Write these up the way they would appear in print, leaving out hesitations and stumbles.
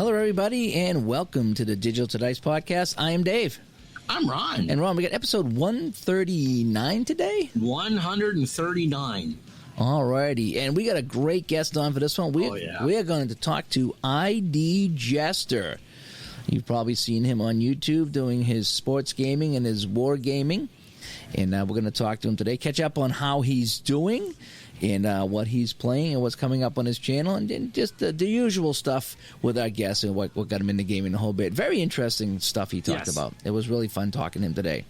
Hello, everybody, and welcome to the Digital to Dice podcast. I am Dave. I'm Ron. And Ron, we got episode 139 today? 139. All righty. And we got a great guest on for this one. We are going to talk to IDJester. You've probably seen him on YouTube doing his sports gaming and his wargaming. And we're going to talk to him today, catch up on how he's doing and what he's playing and what's coming up on his channel, and just the usual stuff with our guests and what got him into gaming a whole bit. Very interesting stuff he talked about. It was really fun talking to him today.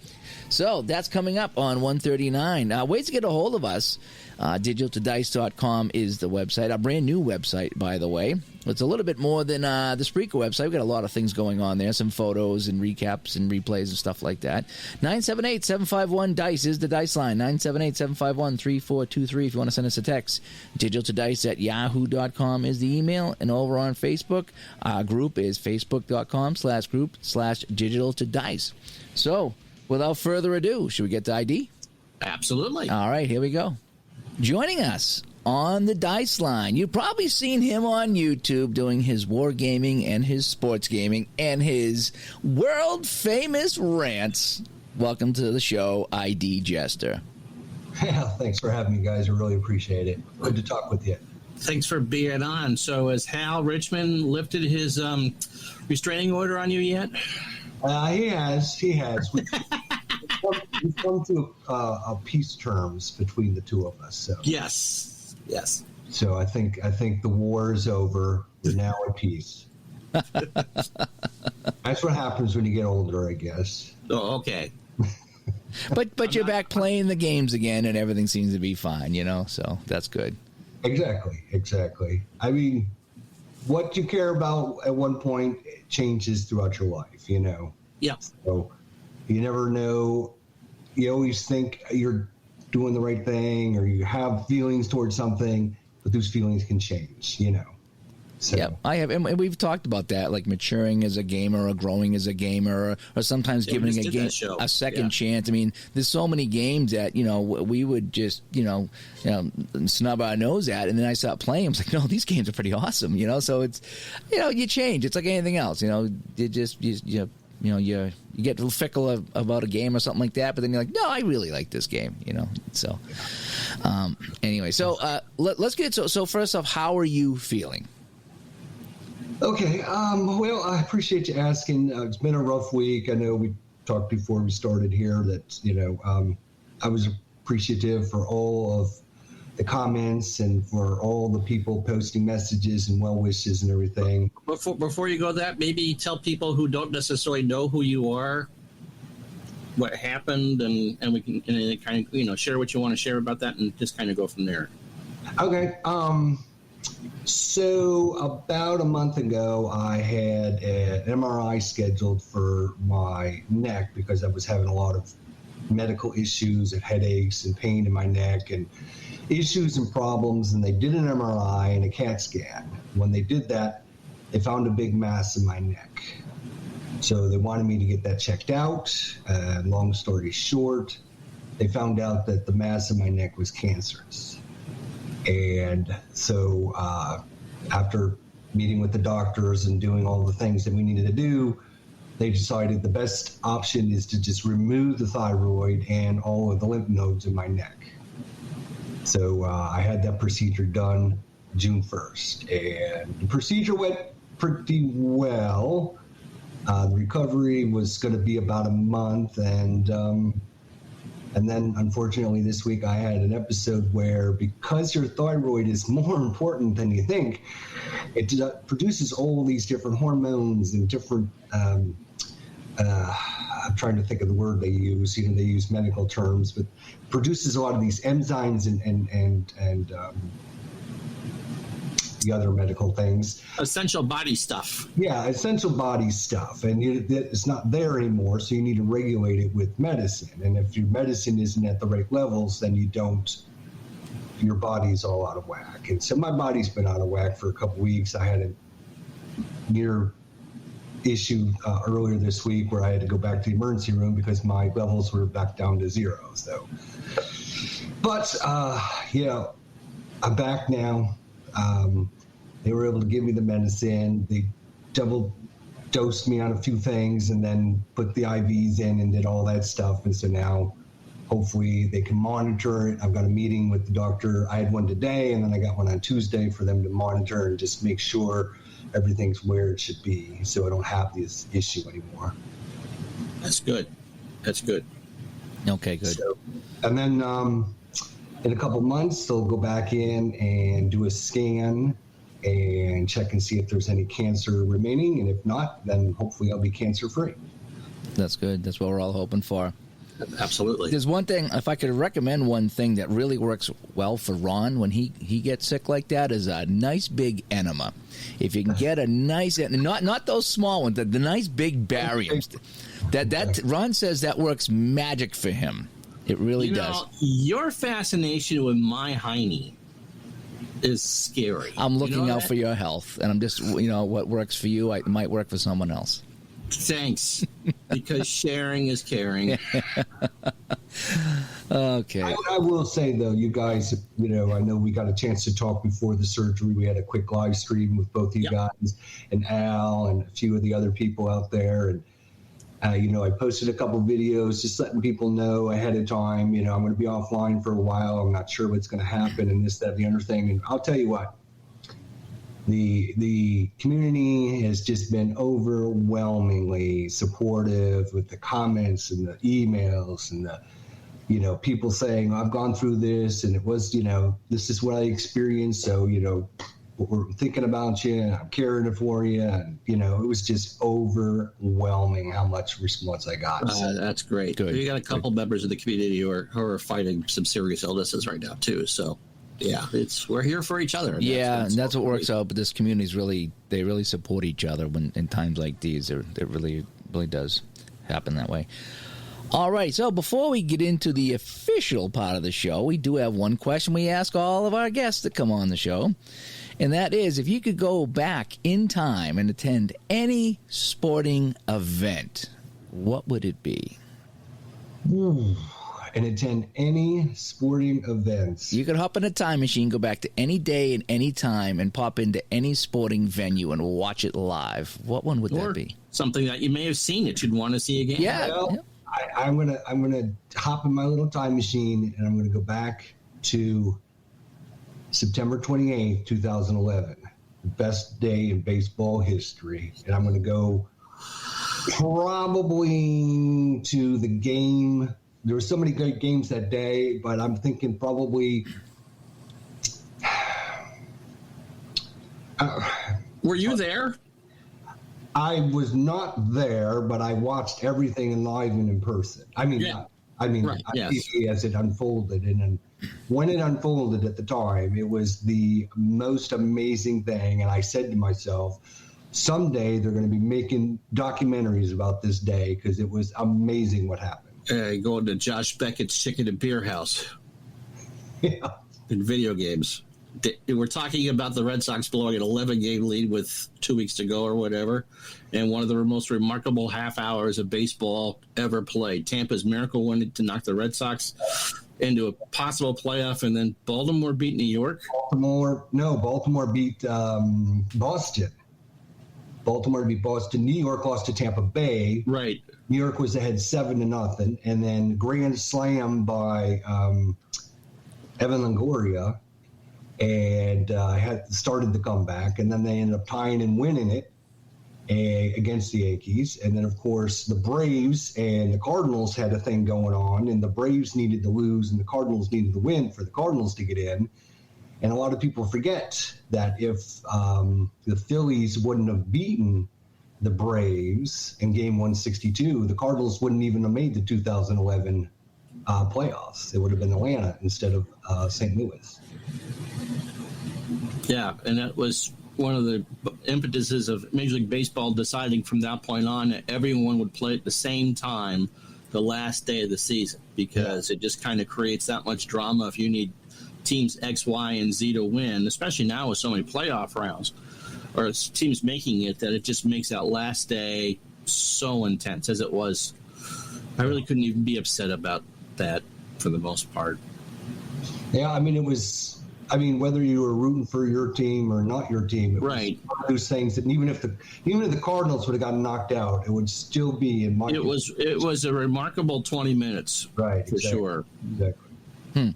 So that's coming up on 139. Ways to get a hold of us. Digitaltodice.com is the website. Our brand new website, by the way. It's a little bit more than the Spreaker website. We've got a lot of things going on there. Some photos and recaps and replays and stuff like that. 978-751-DICE is the Dice line. 978-751-3423 if you want to send us a text. Digitaltodice@yahoo.com is the email. And over on Facebook, our group is facebook.com/group/digitaltodice. So, without further ado, should we get to ID? Absolutely. All right, here we go. Joining us on the Dice line, you've probably seen him on YouTube doing his wargaming and his sports gaming and his world-famous rants. Welcome to the show, IDJester. Yeah, thanks for having me, guys. I really appreciate it. Good to talk with you. Thanks for being on. So has Hal Richmond lifted his restraining order on you yet? He has. We've come to a peace terms between the two of us. So. Yes. So I think the war is over. We're now at peace. That's what happens when you get older, I guess. Oh, okay. But you're back playing the games again, and everything seems to be fine, so that's good. Exactly. I mean, what you care about at one point changes throughout your life, Yeah. So you never know. You always think you're doing the right thing, or you have feelings towards something, but those feelings can change, So. Yeah, I have, and we've talked about that, like maturing as a gamer or growing as a gamer, or sometimes giving a game a second chance. I mean, there's so many games that we would just snub our nose at, and then I start playing. I was like, no, these games are pretty awesome, So it's you change. It's like anything else, you get a little fickle about a game or something like that, but then you're like, no, I really like this game, So anyway, so let's get it. So first off, how are you feeling? Okay. Well, I appreciate you asking. It's been a rough week. I know we talked before we started here that, I was appreciative for all of the comments and for all the people posting messages and well wishes and everything. Before you go that, maybe tell people who don't necessarily know who you are what happened, and we can kind of share what you want to share about that, and just kind of go from there. Okay. So about a month ago, I had an MRI scheduled for my neck because I was having a lot of medical issues and headaches and pain in my neck and issues and problems. And they did an MRI and a CAT scan. When they did that, they found a big mass in my neck. So they wanted me to get that checked out. Long story short, they found out that the mass in my neck was cancerous. And so after meeting with the doctors and doing all the things that we needed to do, they decided the best option is to just remove the thyroid and all of the lymph nodes in my neck. So I had that procedure done June 1st. And the procedure went pretty well. The recovery was going to be about a month, and then, unfortunately, this week I had an episode where, because your thyroid is more important than you think, it produces all these different hormones and different, I'm trying to think of the word they use. They use medical terms, but produces a lot of these enzymes and the other medical things. Essential body stuff. Yeah, essential body stuff. And it's not there anymore, so you need to regulate it with medicine. And if your medicine isn't at the right levels, then your body's all out of whack. And so my body's been out of whack for a couple weeks. I had a near issue earlier this week where I had to go back to the emergency room because my levels were back down to zero. So, but, I'm back now. They were able to give me the medicine. They double dosed me on a few things and then put the IVs in and did all that stuff. And so now hopefully they can monitor it. I've got a meeting with the doctor. I had one today, and then I got one on Tuesday for them to monitor and just make sure everything's where it should be, so I don't have this issue anymore. That's good. That's good. Okay, good. So, and then in a couple months, they'll go back in and do a scan and check and see if there's any cancer remaining. And if not, then hopefully I'll be cancer-free. That's good. That's what we're all hoping for. Absolutely. There's one thing, if I could recommend one thing that really works well for Ron when he gets sick like that, is a nice big enema. If you can get a nice, not those small ones, the nice big bariums. That Ron says that works magic for him. It really does. Your fascination with my hiney is scary. I'm looking out for your health, and I'm just, what works for you, it might work for someone else. Thanks, because sharing is caring. Okay. I will say, though, you guys, I know we got a chance to talk before the surgery. We had a quick live stream with both of you guys and Al and a few of the other people out there. And, I posted a couple videos just letting people know ahead of time, I'm going to be offline for a while. I'm not sure what's going to happen and this, that, the other thing. And I'll tell you what. The community has just been overwhelmingly supportive with the comments and the emails and the, people saying, I've gone through this and it was, this is what I experienced. So, we're thinking about you and I'm caring for you. And, it was just overwhelming how much response I got. That's great. Good. You got a couple members of the community who are fighting some serious illnesses right now, too. So. Yeah, we're here for each other. And that's what works out. But this community they really support each other when in times like these. It really does happen that way. All right, so before we get into the official part of the show, we do have one question we ask all of our guests that come on the show, and that is, if you could go back in time and attend any sporting event, what would it be? And attend any sporting events. You could hop in a time machine, go back to any day and any time, and pop into any sporting venue and watch it live. What one would that be? Something that you may have seen that you'd want to see again. Yeah. Well, I'm gonna hop in my little time machine and I'm gonna go back to September 28th, 2011, the best day in baseball history, and I'm gonna go probably to the game. There were so many great games that day, but I'm thinking probably. Were you there? I was not there, but I watched everything live and in person. Right, yes. As it unfolded, and when it unfolded at the time, it was the most amazing thing. And I said to myself, someday they're going to be making documentaries about this day because it was amazing what happened. Going to Josh Beckett's Chicken and Beer House. Yeah. In video games. We're talking about the Red Sox blowing an 11-game lead with 2 weeks to go or whatever, and one of the most remarkable half hours of baseball ever played. Tampa's miracle win to knock the Red Sox into a possible playoff, and then Baltimore beat New York? Baltimore beat Boston. Baltimore beat Boston. New York lost to Tampa Bay. Right. New York was ahead 7-0, and then grand slam by Evan Longoria, and had started the comeback, and then they ended up tying and winning it against the Yankees. And then, of course, the Braves and the Cardinals had a thing going on, and the Braves needed to lose and the Cardinals needed to win for the Cardinals to get in. And a lot of people forget that if the Phillies wouldn't have beaten the Braves in Game 162, the Cardinals wouldn't even have made the 2011 playoffs. It would have been Atlanta instead of St. Louis. Yeah, and that was one of the impetuses of Major League Baseball deciding from that point on that everyone would play at the same time the last day of the season, because it just kind of creates that much drama if you need teams X, Y, and Z to win, especially now with so many playoff rounds or teams making it, that it just makes that last day so intense as it was. I really couldn't even be upset about that for the most part. Yeah, I mean, it was I mean, whether you were rooting for your team or not your team, it right? Was one of those things that even if the Cardinals would have gotten knocked out, it would still be in my. It was a remarkable 20 minutes, right? For sure. Exactly.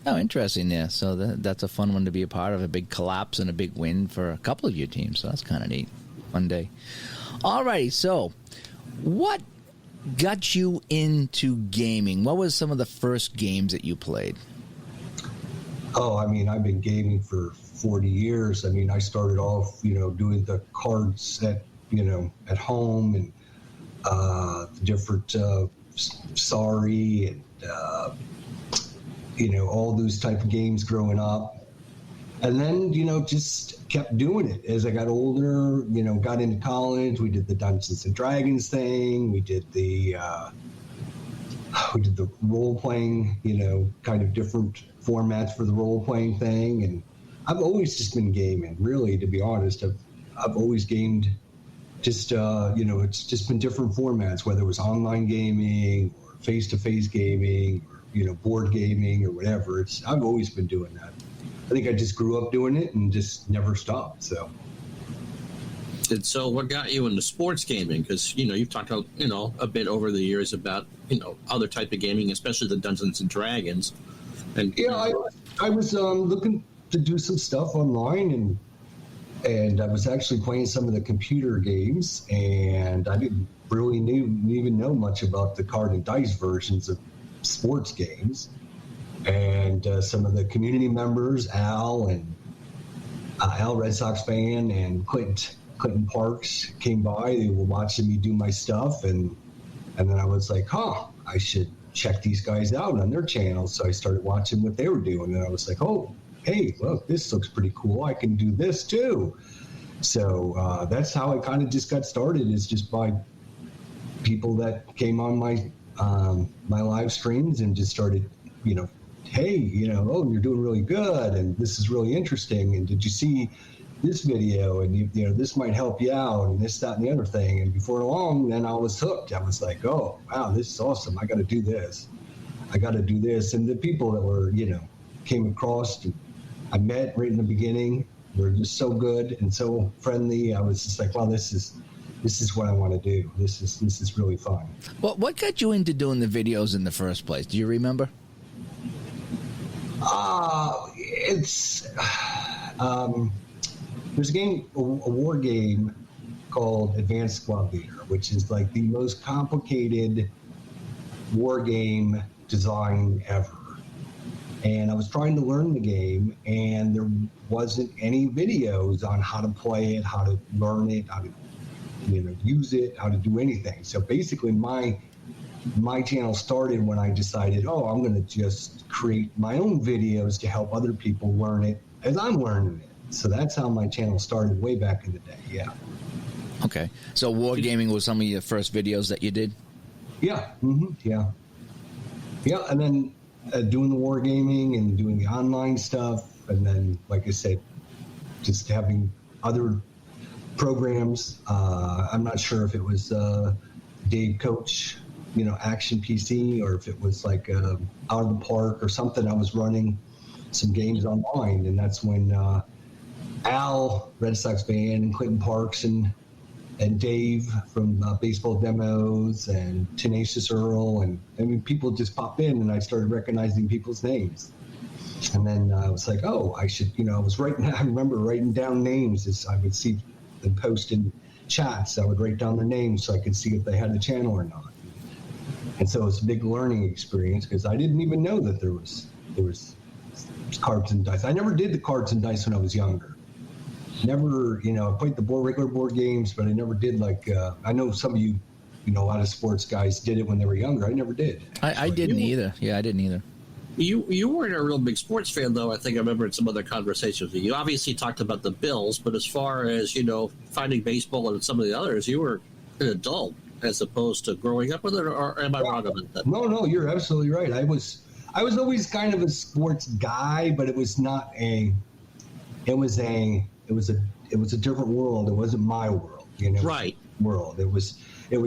Oh, interesting. Yeah, so that's a fun one to be a part of. A big collapse and a big win for a couple of your teams. So that's kind of neat. Fun day. All righty. So, what got you into gaming? What was some of the first games that you played? Oh, I mean, I've been gaming for 40 years. I mean, I started off, doing the cards at home and different Sorry and all those type of games growing up. And then, just kept doing it as I got older, got into college. We did the Dungeons and Dragons thing. We did the role playing, kind of different formats for the role playing thing. And I've always just been gaming, really, to be honest. I've always gamed just, it's just been different formats, whether it was online gaming or face-to-face gaming or, board gaming or whatever. I've always been doing that. I think I just grew up doing it and just never stopped. So. And so what got you into sports gaming? Because, you've talked, a bit over the years about, other type of gaming, especially the Dungeons and Dragons. And yeah, I was looking to do some stuff online, and I was actually playing some of the computer games, and I didn't really even know much about the card and dice versions of sports games. And some of the community members, Al, Red Sox fan, and Clinton Parks came by. They were watching me do my stuff, and then I was like, I should check these guys out on their channels. So I started watching what they were doing, and I was like, oh, hey, look, this looks pretty cool. I can do this too. So that's how I kind of just got started, is just by people that came on my my live streams and just started, hey, oh, you're doing really good, and this is really interesting, and did you see this video, and this might help you out, and this, that, and the other thing. And before long, then I was hooked. I was like, oh, wow, this is awesome. I got to do this. And the people that were, came across and I met right in the beginning were just so good and so friendly. I was just like, wow, this is what I want to do. This is really fun. Well, what got you into doing the videos in the first place? Do you remember? There's a war game called Advanced Squad Leader, which is like the most complicated war game design ever. And I was trying to learn the game, and there wasn't any videos on how to play it, how to learn it, how to use it, how to do anything. So basically my channel started when I decided, I'm going to just create my own videos to help other people learn it as I'm learning it. So that's how my channel started way back in the day. Yeah. Okay. So wargaming was some of your first videos that you did? Yeah. Mm-hmm. Yeah. Yeah. And then doing the wargaming and doing the online stuff. And then, like I said, just having other programs. I'm not sure if it was Dave Coach, Action PC, or if it was like Out of the Park or something. I was running some games online, and that's when Al, Red Sox fan, and Clinton Parks, and Dave from Baseball Demos, and Tenacious Earl, and I mean, people just popped in, and I started recognizing people's names. And then I was like, I should, I remember writing down names as I would see them post in chats. I would write down their names so I could see if they had a channel or not. And so it's a big learning experience, because I didn't even know that there was cards and dice. I never did the cards and dice when I was younger. Never, I played the regular board games, but I never did I know some of you, a lot of sports guys did it when they were younger. I never did. I didn't either. Yeah, I didn't either. You weren't a real big sports fan, though. I think I remember in some other conversations. You obviously talked about the Bills, but as far as, finding baseball and some of the others, you were an adult as opposed to growing up with it, or am I wrong about that? No, you're absolutely right. I was always kind of a sports guy, but it was not it was a different world. It wasn't my world, Right. World. It was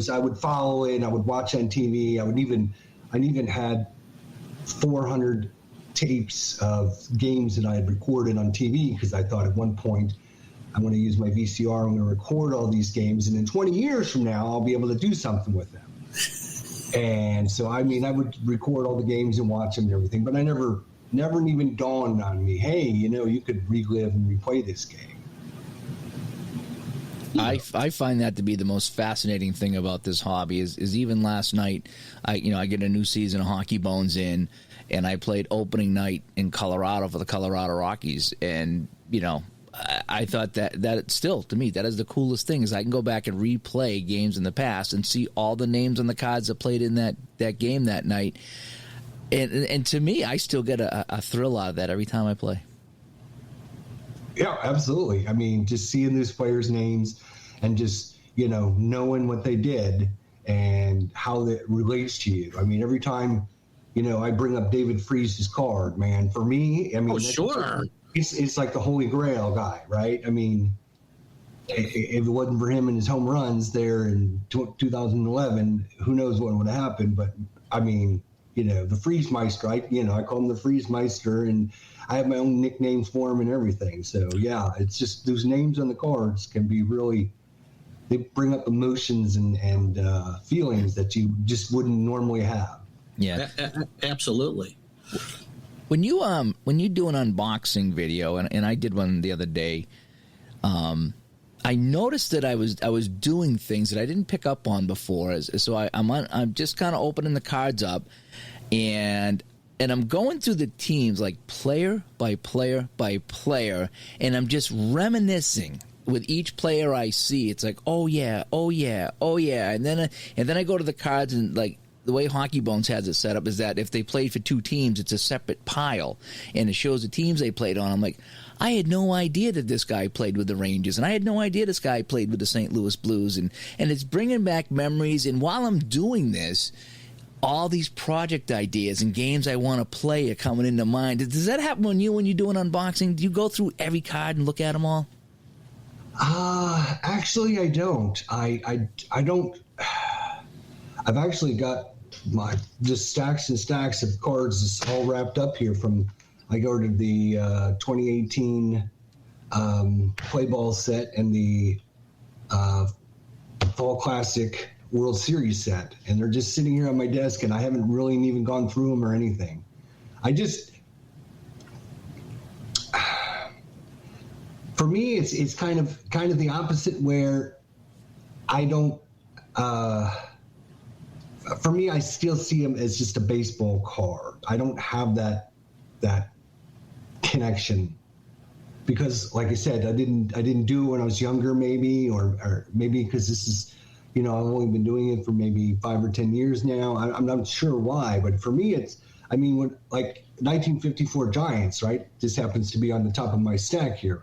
I would follow it, and I would watch on TV. I even had 400 tapes of games that I had recorded on TV because I thought at one point I'm going to use my VCR. I'm going to record all these games, and in 20 years from now, I'll be able to do something with them. And so, I mean, I would record all the games and watch them and everything, but I never even dawned on me, hey, you could relive and replay this game. I find that to be the most fascinating thing about this hobby is even last night, I get a new season of Hockey Bones in, and I played opening night in Colorado for the Colorado Rockies, and I thought that still, to me, that is the coolest thing, is I can go back and replay games in the past and see all the names on the cards that played in that game that night. And to me, I still get a thrill out of that every time I play. Yeah, absolutely. I mean, just seeing those players' names and just, knowing what they did and how that relates to you. I mean, every time, I bring up David Freese's card, man, for me, I mean, sure. It's like the Holy Grail guy, right? I mean, if it wasn't for him and his home runs there in 2011, who knows what would have happened. But, I mean, the Freeze Meister, I call him the Freeze Meister, and I have my own nicknames for him and everything. So, yeah, it's just those names on the cards can be really, they bring up emotions and feelings that you just wouldn't normally have. Yeah, absolutely. When you do an unboxing video, and I did one the other day, I noticed that I was doing things that I didn't pick up on before. So I'm just kind of opening the cards up, and I'm going through the teams like player by player by player, and I'm just reminiscing with each player I see. It's like, oh yeah, and then I go to the cards, and like the way Hockey Bones has it set up is that if they played for two teams, it's a separate pile, and it shows the teams they played on. I'm like, I had no idea that this guy played with the Rangers, and I had no idea this guy played with the St. Louis Blues, and it's bringing back memories. And while I'm doing this, all these project ideas and games I want to play are coming into mind. Does that happen when you do an unboxing? Do you go through every card and look at them all? Actually, I don't. I don't. I've actually got my just stacks and stacks of cards just all wrapped up here from. I go to the 2018 Play Ball set and the Fall Classic World Series set, and they're just sitting here on my desk, and I haven't really even gone through them or anything. For me, it's kind of the opposite, where I don't. For me, I still see them as just a baseball card. I don't have that connection, because, like I said, I didn't do it when I was younger, maybe, or maybe because this is, I've only been doing it for maybe 5 or 10 years now. I'm not sure why, but for me, when like 1954 Giants, right? This happens to be on the top of my stack here.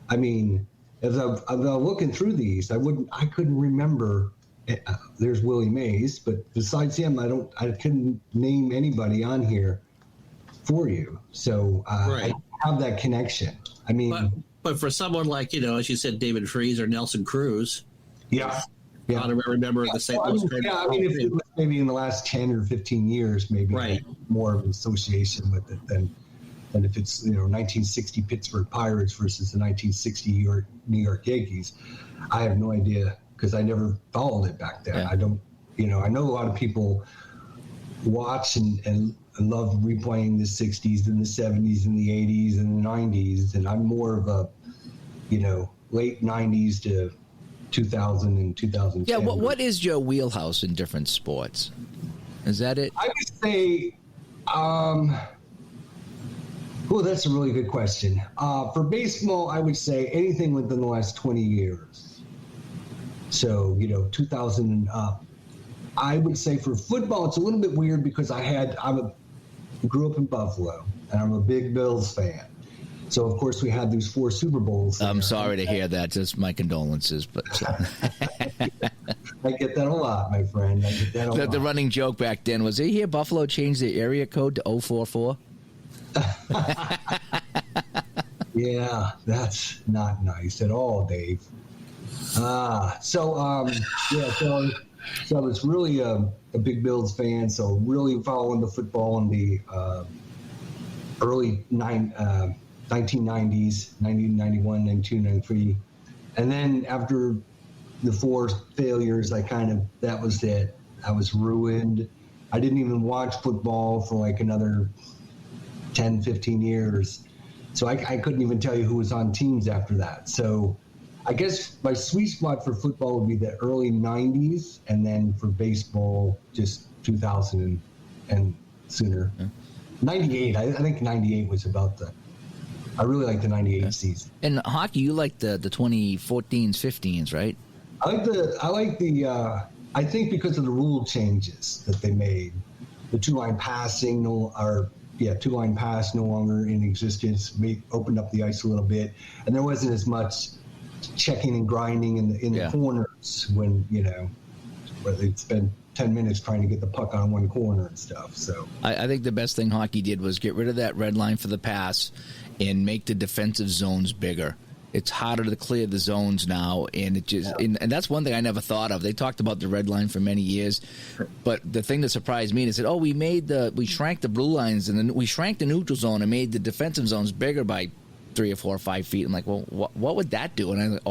I mean, as I'm looking through these, I couldn't remember. There's Willie Mays, but besides him, I couldn't name anybody on here for you. So right. I have that connection. I mean, but for someone like, as you said, David Freese or Nelson Cruz, yeah. I don't remember the St. Louis. I mean, if it was maybe in the last 10 or 15 years, maybe right. more of an association with it than if it's 1960 Pittsburgh Pirates versus the 1960 New York Yankees. I have no idea, because I never followed it back then. Yeah. I don't, I know a lot of people watch and love replaying the 60s and the 70s and the 80s and the 90s, and I'm more of a, late 90s to 2000 and 2010. Yeah, what is your wheelhouse in different sports? Is that it? I would say, that's a really good question. For baseball, I would say anything within the last 20 years. So, 2000 and up. I would say for football, it's a little bit weird because I grew up in Buffalo, and I'm a big Bills fan. So, of course, we had these 4 Super Bowls. I'm sorry to hear that. Just my condolences. But I get that a lot, my friend. I get that a lot. The running joke back then was, you hear Buffalo changed their area code to 044? Yeah, that's not nice at all, Dave. So I was really a big Bills fan, so really following the football and the early 1990s, 1991, 92, 93. And then after the 4 failures, that was it. I was ruined. I didn't even watch football for like another 10, 15 years. So I couldn't even tell you who was on teams after that. So I guess my sweet spot for football would be the early 90s, and then for baseball, just 2000 and sooner. Yeah. 98, I think 98 was about I really like the 98 season. And hockey, you like the 2014s, 15s, right? I think because of the rule changes that they made, the two-line passing, two-line pass no longer in existence, opened up the ice a little bit, and there wasn't as much checking and grinding in the corners when, where they'd spend 10 minutes trying to get the puck on one corner and stuff. So I think the best thing hockey did was get rid of that red line for the pass and make the defensive zones bigger. It's harder to clear the zones now, and and that's one thing I never thought of. They talked about the red line for many years, but the thing that surprised me is that we shrank the blue lines and then we shrank the neutral zone and made the defensive zones bigger by 3 or 4 or 5 feet. I'm like, well, what would that do? And I'm like,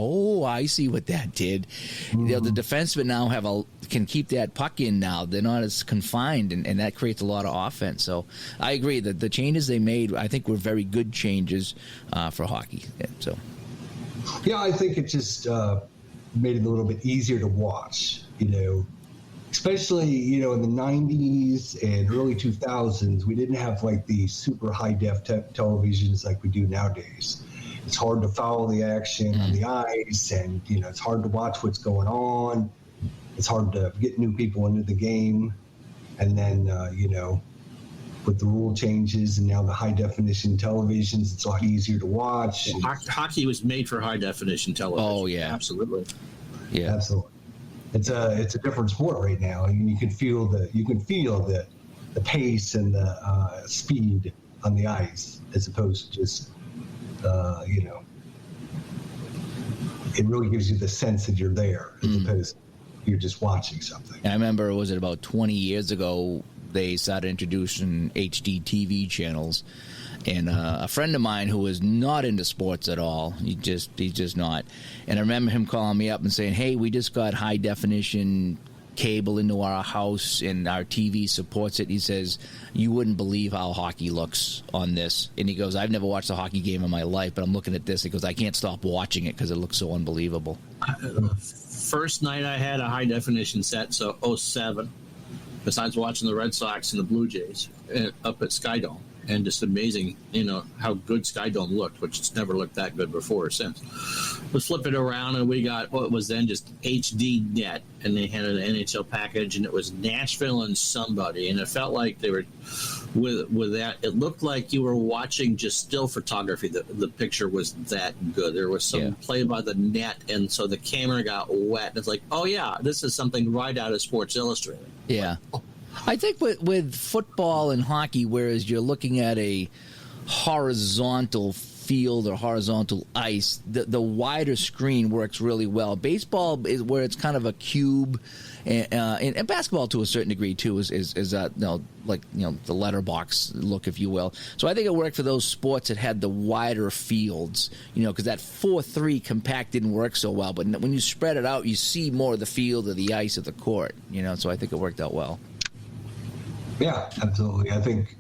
I see what that did. Mm-hmm. The defensemen now can keep that puck in now. They're not as confined, and that creates a lot of offense. So I agree that the changes they made, I think, were very good changes for hockey. So. Yeah, I think it just made it a little bit easier to watch, especially, in the 90s and early 2000s, we didn't have like the super high-def televisions like we do nowadays. It's hard to follow the action on the ice, and, it's hard to watch what's going on. It's hard to get new people into the game. And then, with the rule changes and now the high-definition televisions, it's a lot easier to watch. Hockey was made for high-definition television. Oh, yeah. Absolutely. Yeah. Absolutely. It's a different sport right now. I mean, you can feel the pace and the speed on the ice, as opposed to just it really gives you the sense that you're there, as opposed to you're just watching something. I remember, was it about 20 years ago, they started introducing HD TV channels, and a friend of mine who was not into sports at all, he's just not. And I remember him calling me up and saying, "Hey, we just got high definition cable into our house, and our TV supports it." He says, "You wouldn't believe how hockey looks on this." And he goes, "I've never watched a hockey game in my life, but I'm looking at this." He goes, "I can't stop watching it because it looks so unbelievable." First night I had a high definition set, so 07. Besides watching the Red Sox and the Blue Jays up at Skydome, and just amazing, how good Skydome looked, which it's never looked that good before or since. We flip it around, and we got what was then just HD net, and they had an NHL package, and it was Nashville and somebody, and it felt like they were with that. It looked like you were watching just still photography. The picture was that good. There was some play by the net, and so the camera got wet. And it's like, oh yeah, this is something right out of Sports Illustrated. Yeah. I think with football and hockey, whereas you're looking at a horizontal field or horizontal ice, the wider screen works really well. Baseball is where it's kind of a cube, and basketball to a certain degree too is the letterbox look, if you will. So I think it worked for those sports that had the wider fields, because that 4-3 compact didn't work so well. But when you spread it out, you see more of the field of the ice of the court. So I think it worked out well. Yeah, absolutely. I think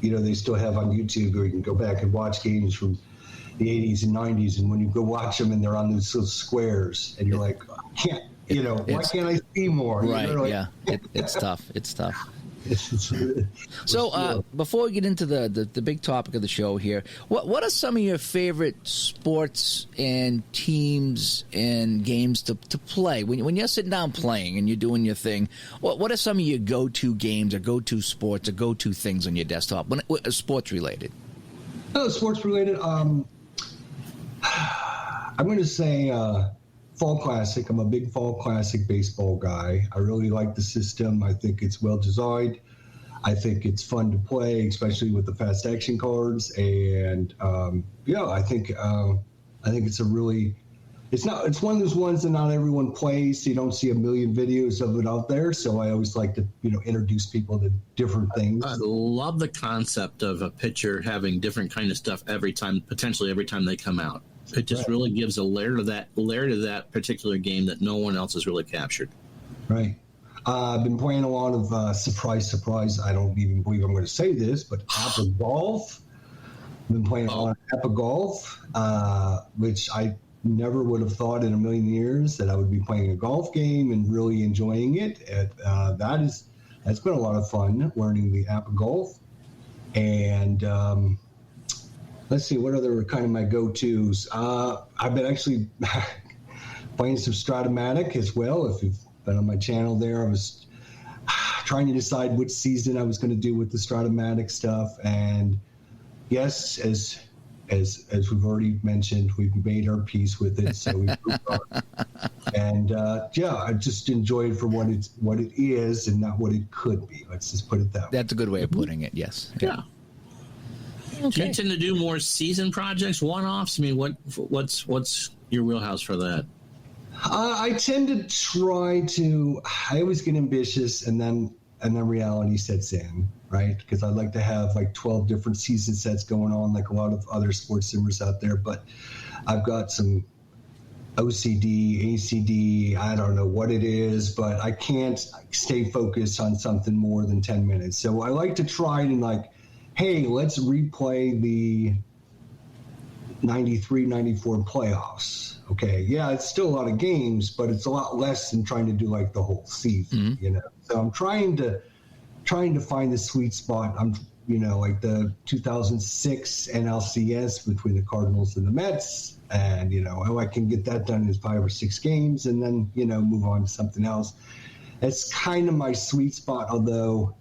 they still have on YouTube where you can go back and watch games from the 80s and 90s, and when you go watch them and they're on those little squares, and you're like, I can't, why can't I see more? Right, yeah. It's tough. It's tough. So before we get into the big topic of the show here, what are some of your favorite sports and teams and games to play when you're sitting down playing and you're doing your thing? What are some of your go-to games or go-to sports or go-to things on your desktop when sports related? Sports related. I'm going to say Fall Classic. I'm a big Fall Classic baseball guy. I really like the system. I think it's well designed. I think it's fun to play, especially with the fast action cards. And I think it's a really it's one of those ones that not everyone plays, so you don't see a million videos of it out there. So I always like to, introduce people to different things. I love the concept of a pitcher having different kind of stuff potentially every time they come out. It just really gives a layer to that particular game that no one else has really captured. Right. I've been playing a lot of surprise. I don't even believe I'm going to say this, but Apple Golf. I've been playing a lot of Apple Golf, which I never would have thought in a million years that I would be playing a golf game and really enjoying it. That's been a lot of fun learning the Apple Golf. And let's see, what other kind of my go-tos? I've been actually playing some Stratomatic as well. If you've been on my channel there, I was trying to decide which season I was going to do with the Stratomatic stuff. And yes, as we've already mentioned, we've made our peace with it, so we've moved on. And I just enjoy it for what it is and not what it could be. Let's just put it that way. That's a good way of putting it. Yes. Yeah. Okay. Do you tend to do more season projects, one-offs? I mean, what's your wheelhouse for that? I tend to try to. I always get ambitious, and then reality sets in, right? Because I like to have like 12 different season sets going on, like a lot of other sports simmers out there. But I've got some OCD, ACD, I don't know what it is, but I can't stay focused on something more than 10 minutes. So I like to try and like, hey, let's replay the 93, 94 playoffs. Okay, yeah, it's still a lot of games, but it's a lot less than trying to do like the whole season, So I'm trying to find the sweet spot. I'm, like the 2006 NLCS between the Cardinals and the Mets, and I can get that done in 5 or 6 games, and then move on to something else. It's kind of my sweet spot, although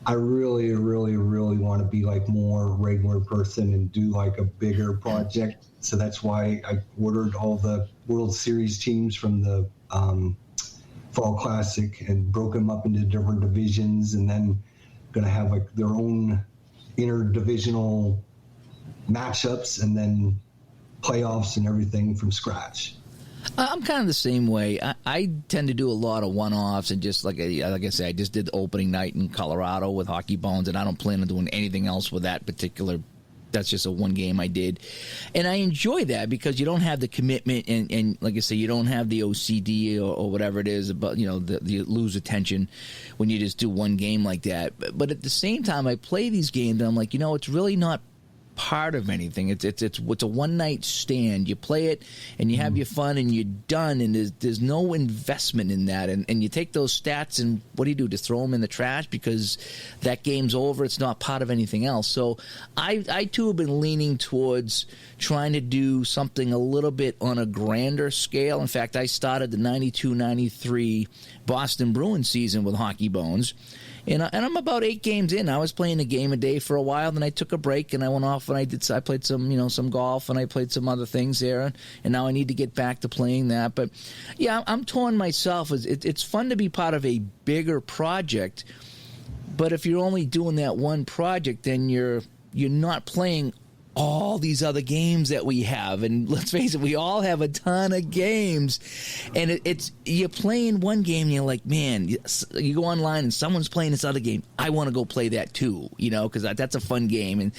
I really, really, really want to be like more regular person and do like a bigger project. So that's why I ordered all the World Series teams from the Fall Classic and broke them up into different divisions, and then going to have like their own interdivisional matchups and then playoffs and everything from scratch. I'm kind of the same way. I tend to do a lot of one-offs, and just like I said, I just did the opening night in Colorado with Hockey Bones, and I don't plan on doing anything else with that particular. That's just a one game I did, and I enjoy that because you don't have the commitment, and like I say, you don't have the OCD or whatever it is, but you lose attention when you just do one game like that. But at the same time, I play these games, and I'm like, it's really not part of anything. It's a one night stand. You play it and you have your fun and you're done, and there's no investment in that, and you take those stats and what do? Just throw them in the trash because that game's over. It's not part of anything else. So I too have been leaning towards trying to do something a little bit on a grander scale. In fact, I started the 92-93 Boston Bruins season with Hockey Bones. And I'm about 8 games in. I was playing a game a day for a while, then I took a break and I went off and I played some golf, and I played some other things there, and now I need to get back to playing that. But yeah, I'm torn myself. It's fun to be part of a bigger project, but if you're only doing that one project, then you're not playing all these other games that we have. And let's face it, we all have a ton of games, and it's you're playing one game and you're like, man, you go online and someone's playing this other game, I want to go play that too, because that's a fun game. And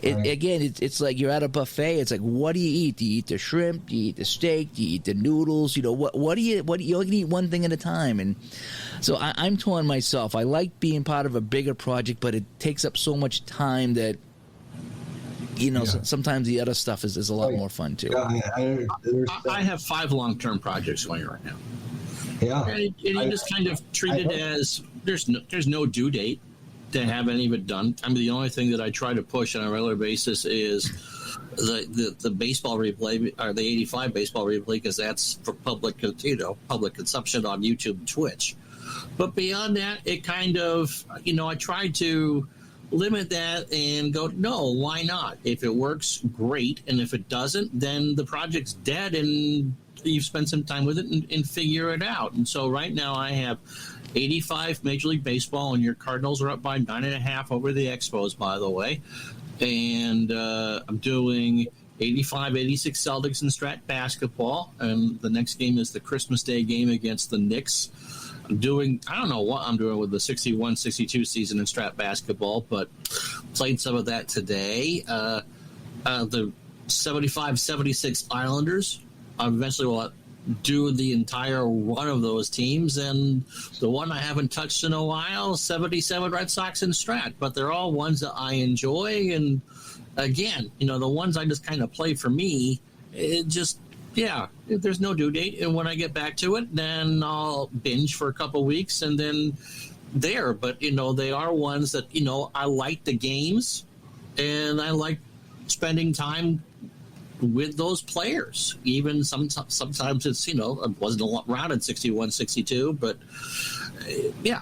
again, it's like you're at a buffet. It's like, what do you eat? Do you eat the shrimp? Do you eat the steak? Do you eat the noodles? What do you can eat one thing at a time. And so I'm torn myself. I like being part of a bigger project, but it takes up so much time that sometimes the other stuff is a lot more fun too. Yeah, I have 5 long-term projects going right now. Yeah, and you just kind of treat it as there's no due date to have any of it done. I mean, the only thing that I try to push on a regular basis is the baseball replay, or the 85 baseball replay, because that's for public consumption on YouTube and Twitch. But beyond that, it kind of I try to limit that and go, no, why not? If it works, great. And if it doesn't, then the project's dead and you've spent some time with it and figure it out. And so right now I have 85 Major League Baseball, and your Cardinals are up by 9.5 over the Expos, by the way. And I'm doing 85, 86 Celtics in Strat basketball, and the next game is the Christmas Day game against the Knicks. I don't know what I'm doing with the 61, 62 season in Strat basketball, but played some of that today. The 75, 76 Islanders. I eventually will do the entire run of those teams, and the one I haven't touched in a while, 77 Red Sox in Strat, but they're all ones that I enjoy. And again, the ones I just kind of play for me, there's no due date, and when I get back to it, then I'll binge for a couple weeks and then there. But they are ones that I like the games, and I like spending time with those players. Even sometimes it's it wasn't around in 61, 62, but yeah.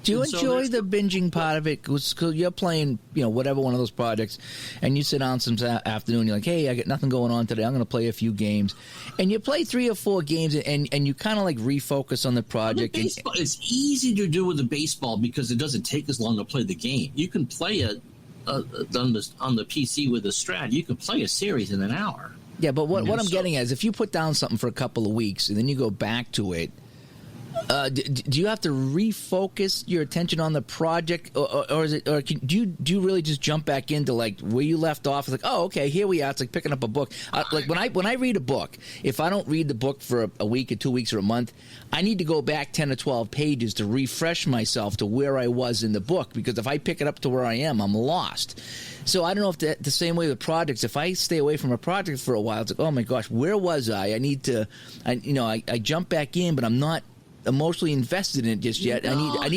Do you enjoy the binging part of it? Because you're playing, whatever one of those projects, and you sit down some afternoon, you're like, hey, I got nothing going on today, I'm going to play a few games. And you play 3 or 4 games, and you kind of like refocus on the project. It's easy to do with the baseball because it doesn't take as long to play the game. You can play it on the PC with the Strat. You can play a series in an hour. Yeah, but what I'm getting at is if you put down something for a couple of weeks and then you go back to it, do you have to refocus your attention on the project, or is it, or do you really just jump back into like where you left off? It's like, oh, okay, here we are. It's like picking up a book. Like when I read a book, if I don't read the book for a week or 2 weeks or a month, I need to go back 10 or 12 pages to refresh myself to where I was in the book, because if I pick it up to where I am, I'm lost. So I don't know if the same way with projects, if I stay away from a project for a while, it's like, oh my gosh, where was I? I need to, I jump back in, but I'm not emotionally invested in it just yet. I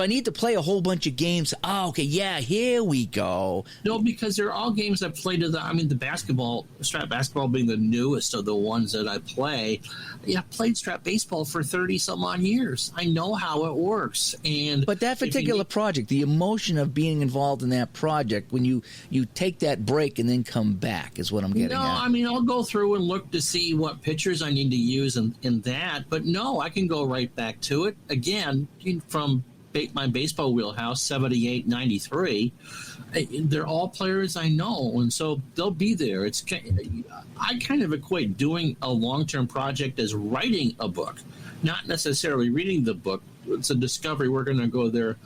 need to play a whole bunch of games. Oh, okay, yeah, here we go. No, because they're all games I played. The Strat basketball being the newest of the ones that I play. Yeah, I played Strat baseball for 30 some odd years. I know how it works. But that particular project, the emotion of being involved in that project, when you take that break and then come back, is what I'm getting at. I'll go through and look to see what pictures I need to use in that. But no, I can go right back to it again from my baseball wheelhouse, 78, 93. They're all players I know, and so they'll be there. I kind of equate doing a long-term project as writing a book, not necessarily reading the book. It's a discovery. We're going to go there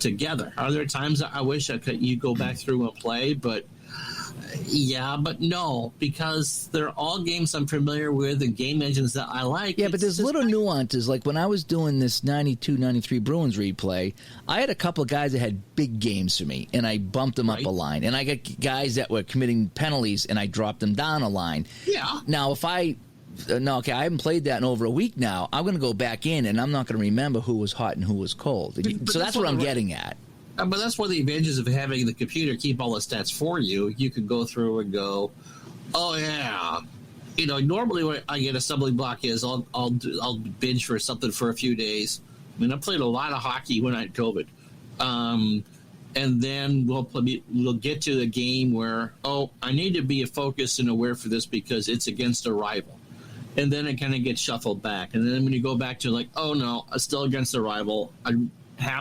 together. Are there times that I wish you go back through and play, but no, because they're all games I'm familiar with and game engines that I like. Yeah, but there's little nuances. Like when I was doing this 92, 93 Bruins replay, I had a couple of guys that had big games for me, and I bumped them up a line. And I got guys that were committing penalties, and I dropped them down a line. Yeah. Now, if I haven't played that in over a week now, I'm going to go back in, and I'm not going to remember who was hot and who was cold. So that's what I'm getting at. But that's one of the advantages of having the computer keep all the stats for you. You can go through and go, oh yeah, normally when I get a stumbling block is I'll binge for something for a few days. I played a lot of hockey when I had COVID, and then we'll get to the game where I need to be focused and aware for this because it's against a rival, and then it kind of gets shuffled back, and then when you go back to like, oh no, I'm still against the rival.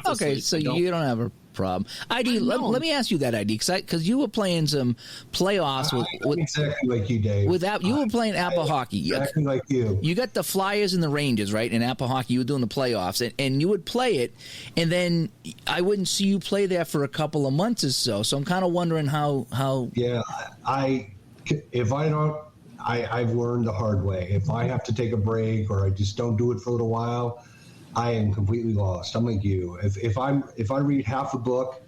Okay, so you don't have a problem. ID, let me ask you that, ID, because you were playing some playoffs with exactly like you, Dave. You were playing Apple hockey. Exactly like you. You got the Flyers and the Rangers, right? In Apple hockey, you were doing the playoffs, and you would play it, and then I wouldn't see you play there for a couple of months or so. So I'm kind of wondering how. Yeah, I've learned the hard way. If I have to take a break or I just don't do it for a little while, I am completely lost. I'm like you. If I read half a book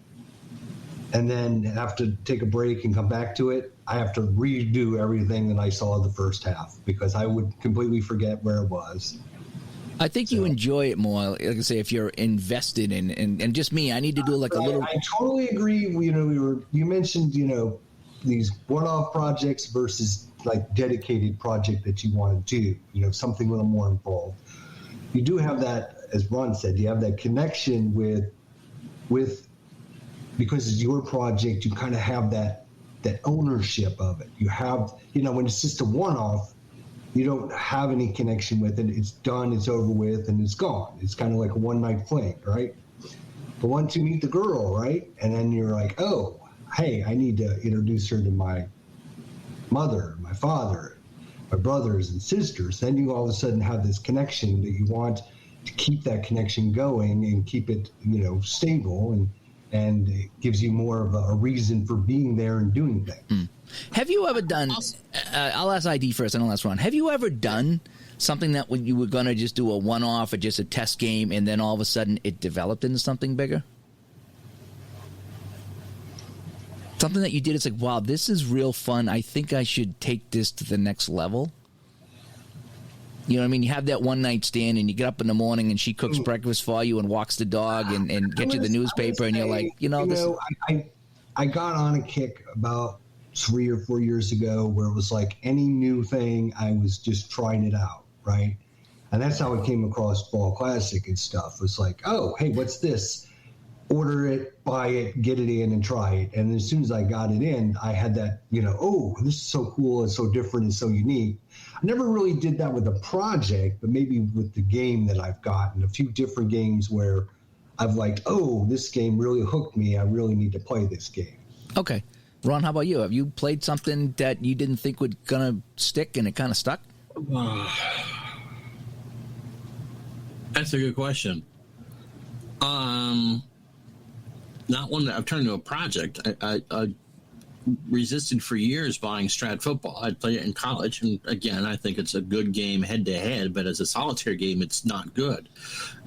and then have to take a break and come back to it, I have to redo everything that I saw the first half because I would completely forget where it was. I think you enjoy it more, like I say, if you're invested in, and just me, I need to do like a little. I totally agree. You mentioned these one-off projects versus like dedicated project that you want to do. Something a little more involved. You do have that, as Ron said, you have that connection with because it's your project, you kind of have that ownership of it. You have, when it's just a one-off, you don't have any connection with it. It's done, it's over with, and it's gone. It's kind of like a one-night fling, right? But once you meet the girl, right, and then you're like, oh, hey, I need to introduce her to my mother, my father, my brothers and sisters, then you all of a sudden have this connection that you want to keep that connection going and keep it, stable, and it gives you more of a reason for being there and doing things. Have you ever done, I'll ask ID first, and I'll ask Ron, have you ever done something that when you were going to just do a one-off or just a test game, and then all of a sudden it developed into something bigger? Something that you did, it's like, wow, this is real fun. I think I should take this to the next level. You know what I mean? You have that one-night stand, and you get up in the morning, and she cooks breakfast for you and walks the dog and gets you the newspaper, and you're like, I got on a kick about 3 or 4 years ago where it was like any new thing, I was just trying it out, right? And that's how I came across Fall Classic and stuff. It was like, oh, hey, what's this? Order it, buy it, get it in, and try it. And as soon as I got it in, I had that, oh, this is so cool and so different and so unique. I never really did that with a project, but maybe with the game that I've gotten, a few different games where I've like, oh, this game really hooked me. I really need to play this game. Okay. Ron, how about you? Have you played something that you didn't think was going to stick and it kind of stuck? That's a good question. Not one that I've turned into a project. I resisted for years buying Strat Football. I'd play it in college, and again, I think it's a good game head-to-head, but as a solitaire game, it's not good.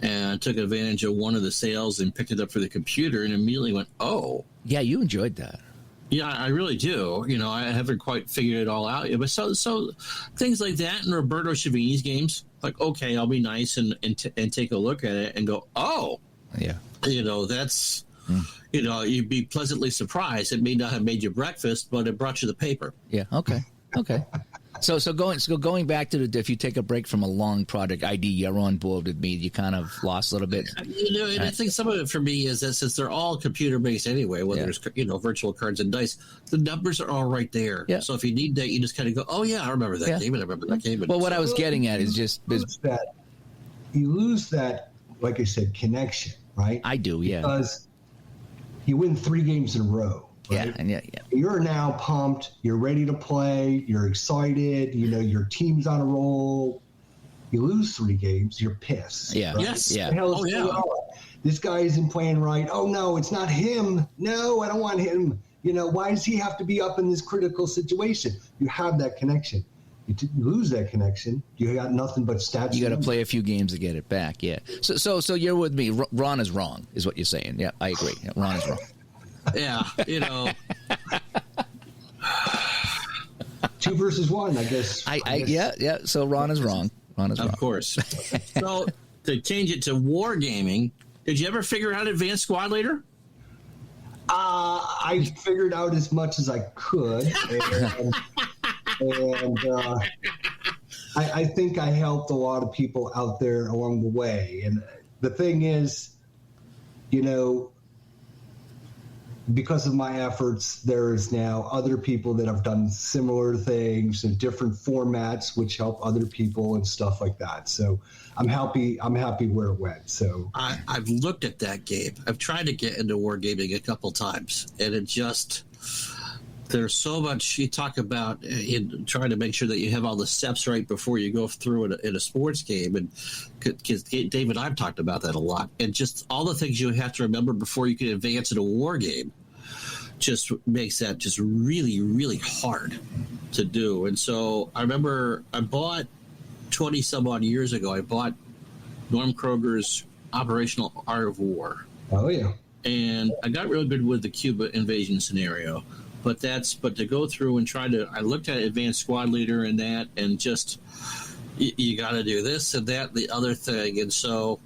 And I took advantage of one of the sales and picked it up for the computer and immediately went, oh. Yeah, you enjoyed that. Yeah, I really do. I haven't quite figured it all out yet. But so things like that and Roberto Civini's games, like, okay, I'll be nice and take a look at it and go, oh. Yeah. That's... you'd be pleasantly surprised. It may not have made you breakfast, but it brought you the paper. Yeah. Okay. So going back to if you take a break from a long project, ID, you're on board with me. You kind of lost a little bit. And I think some of it for me is that since they're all computer based anyway, whether it's virtual cards and dice, the numbers are all right there. Yeah. So if you need that, you just kind of go, oh yeah, I remember that game, and I remember that game. Well, what I was getting at is just you lose that, like I said, connection. Right? I do, yeah. Because you win 3 games in a row. Right? Yeah. You're now pumped. You're ready to play. You're excited. Your team's on a roll. You lose 3 games. You're pissed. Yeah. Right? Yes. Yeah. This guy isn't playing right. Oh no, it's not him. No, I don't want him. Why does he have to be up in this critical situation? You have that connection. You lose that connection, you got nothing but stats. You got to play a few games to get it back. Yeah. So you're with me. Ron is wrong, is what you're saying. Yeah, I agree. Yeah, Ron is wrong. Yeah, 2 versus 1, I guess. Yeah. So Ron is wrong. Of course. So to change it to wargaming, did you ever figure out Advanced Squad Leader? I figured out as much as I could. And I think I helped a lot of people out there along the way. And the thing is, because of my efforts, there is now other people that have done similar things in different formats, which help other people and stuff like that. So I'm happy where it went. So I've looked at that game. I've tried to get into wargaming a couple times, and it just... There's so much you talk about in trying to make sure that you have all the steps right before you go through in a sports game. And because Dave and I've talked about that a lot. And just all the things you have to remember before you can advance in a war game just makes that just really, really hard to do. And so I remember I bought 20 some odd years ago, I bought Norm Kroger's Operational Art of War. Oh, yeah. And I got real good with the Cuba invasion scenario. But to go through and I looked at Advanced Squad Leader and that, and just, you got to do this and that, the other thing. And so,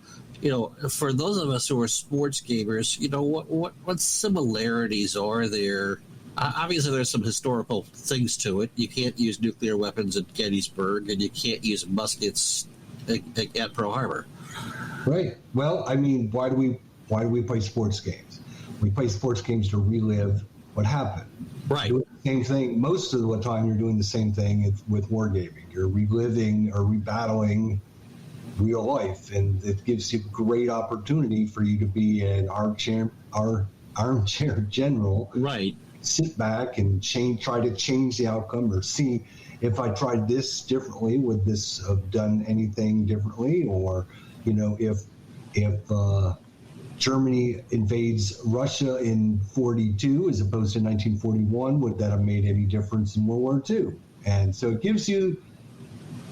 for those of us who are sports gamers, what similarities are there? Obviously, there's some historical things to it. You can't use nuclear weapons at Gettysburg, and you can't use muskets at Pearl Harbor. Right. Well, I mean, why do we play sports games? We play sports games to relive what happened. Right. Doing the same thing. Most of the time, you're doing the same thing with wargaming. You're reliving or rebattling real life, and it gives you a great opportunity for you to be an armchair general. Right. sit back and try to change the outcome, or see if I tried this differently, would this have done anything differently? Or, if Germany invades Russia in 42 as opposed to 1941, would that have made any difference in World War II? And so it gives you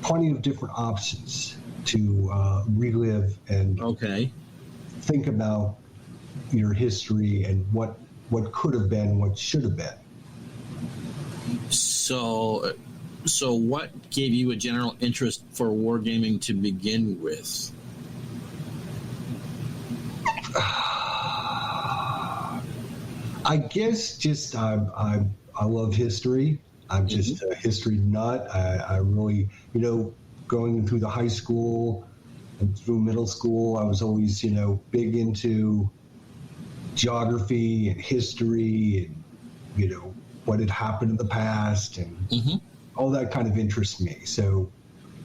plenty of different options to relive and think about your history and what could have been, what should have been. So what gave you a general interest for wargaming to begin with? I guess just I love history. I'm just a history nut. I really, going through the high school and through middle school, I was always, big into geography and history and, what had happened in the past, and all that kind of interests me. So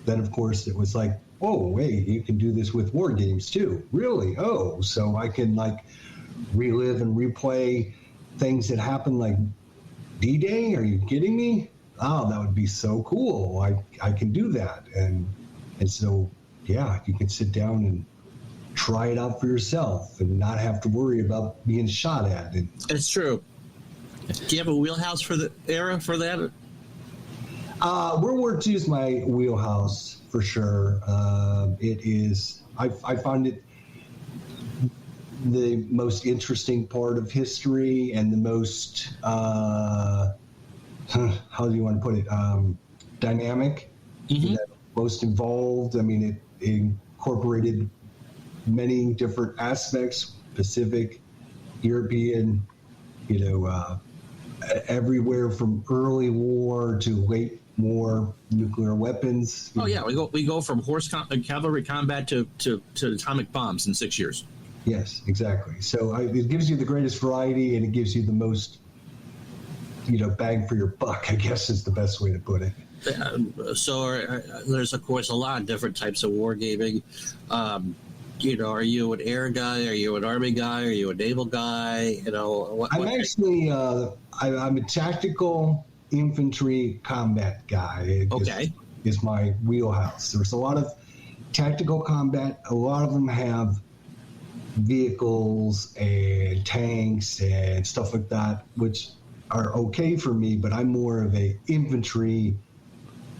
then, of course, it was like, oh, wait, you can do this with war games too. Really? Oh, so I can relive and replay things that happened like D-Day? Are you kidding me? Oh, that would be so cool. I can do that. And so, yeah, you can sit down and try it out for yourself and not have to worry about being shot at. It's true. Do you have a wheelhouse for the era for that? World War II is my wheelhouse for sure. It is. I find it the most interesting part of history and the most how do you want to put it, dynamic, most involved. I mean, it incorporated many different aspects: Pacific, European, everywhere from early war to late war, nuclear weapons. Oh yeah, we go from cavalry combat to atomic bombs in 6 years. Yes, exactly. So it gives you the greatest variety, and it gives you the most, bang for your buck, I guess is the best way to put it. So there's, of course, a lot of different types of wargaming. Are you an air guy? Are you an army guy? Are you a naval guy? I'm actually, I'm a tactical infantry combat guy. Is my wheelhouse. There's a lot of tactical combat. A lot of them have vehicles and tanks and stuff like that, which are okay for me, but I'm more of a infantry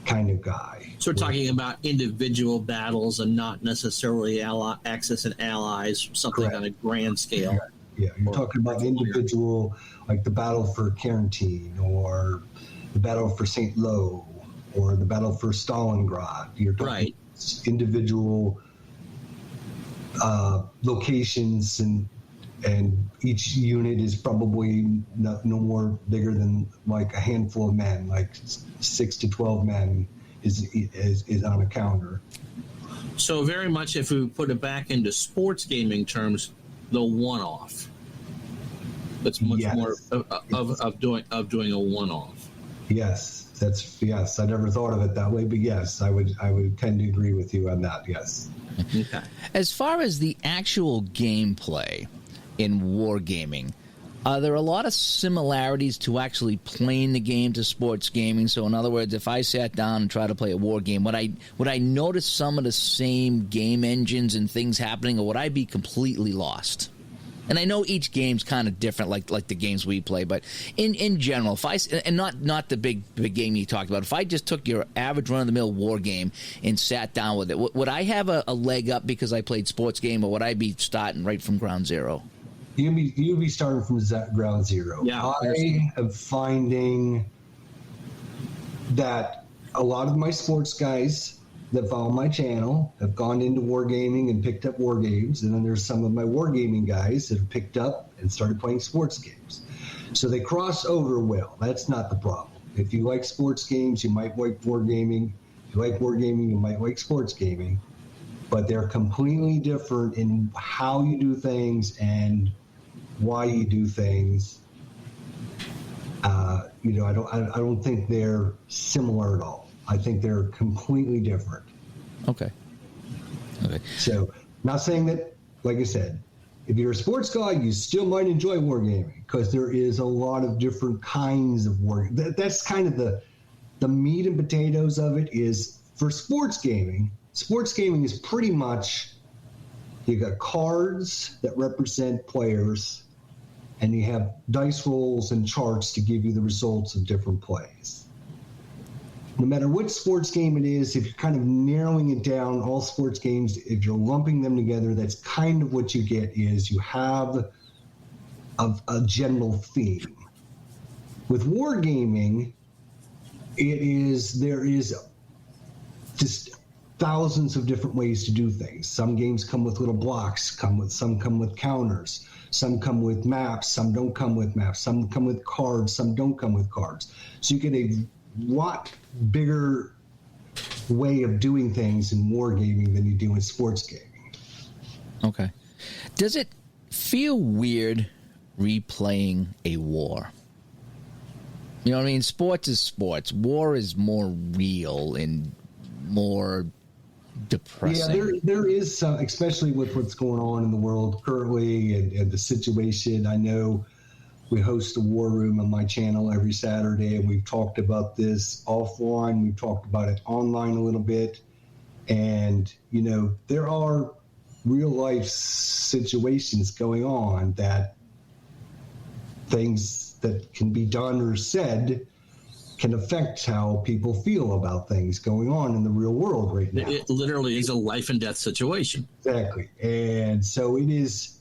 kind of guy. So we're talking about individual battles and not necessarily Axis and Allies, something on a grand scale. Yeah, you're talking about individual, like the battle for Carantine, or the battle for St. Lo, or the battle for Stalingrad. You're talking individual locations, and each unit is probably no more bigger than like a handful of men, like 6 to 12 men is on a counter. So very much, if we put it back into sports gaming terms, the one-off. It's much more of doing a one-off. Yes, I never thought of it that way, but yes, I would tend to agree with you on that. Yes. Okay. As far as the actual gameplay in wargaming, are there a lot of similarities to actually playing the game to sports gaming? So, in other words, if I sat down and tried to play a war game, would I notice some of the same game engines and things happening, or would I be completely lost? And I know each game's kind of different, like the games we play, but in general, not the big game you talked about, if I just took your average run-of-the-mill war game and sat down with it, would I have a leg up because I played sports game, or would I be starting right from ground zero? You'd be starting from ground zero. Yeah, I am finding that a lot of my sports guys that follow my channel have gone into wargaming and picked up war games, and then there's some of my wargaming guys that have picked up and started playing sports games. So they cross over well. That's not the problem. If you like sports games, you might like wargaming. If you like wargaming, you might like sports gaming. But they're completely different in how you do things and why you do things. I don't think they're similar at all. I think they're completely different. Okay. So, not saying that, like I said, if you're a sports guy, you still might enjoy wargaming because there is a lot of different kinds of war. That's kind of the meat and potatoes of it. Is for sports gaming. Sports gaming is pretty much, you got cards that represent players, and you have dice rolls and charts to give you the results of different plays. No matter what sports game it is, if you're kind of narrowing it down, all sports games, if you're lumping them together, that's kind of what you get is you have a general theme. With wargaming, there is just thousands of different ways to do things. Some games come with little blocks, some come with counters, some come with maps, some don't come with maps, some come with cards, some don't come with cards. So you get a lot bigger way of doing things in wargaming than you do in sports gaming. Okay. Does it feel weird replaying a war? You know what I mean? Sports is sports. War is more real and more depressing. Yeah, there is some, especially with what's going on in the world currently and the situation. I know we host a war room on my channel every Saturday, and we've talked about this offline. We've talked about it online a little bit. And, you know, there are real life situations going on that things that can be done or said can affect how people feel about things going on in the real world right now. It literally is a life and death situation. Exactly. And so it is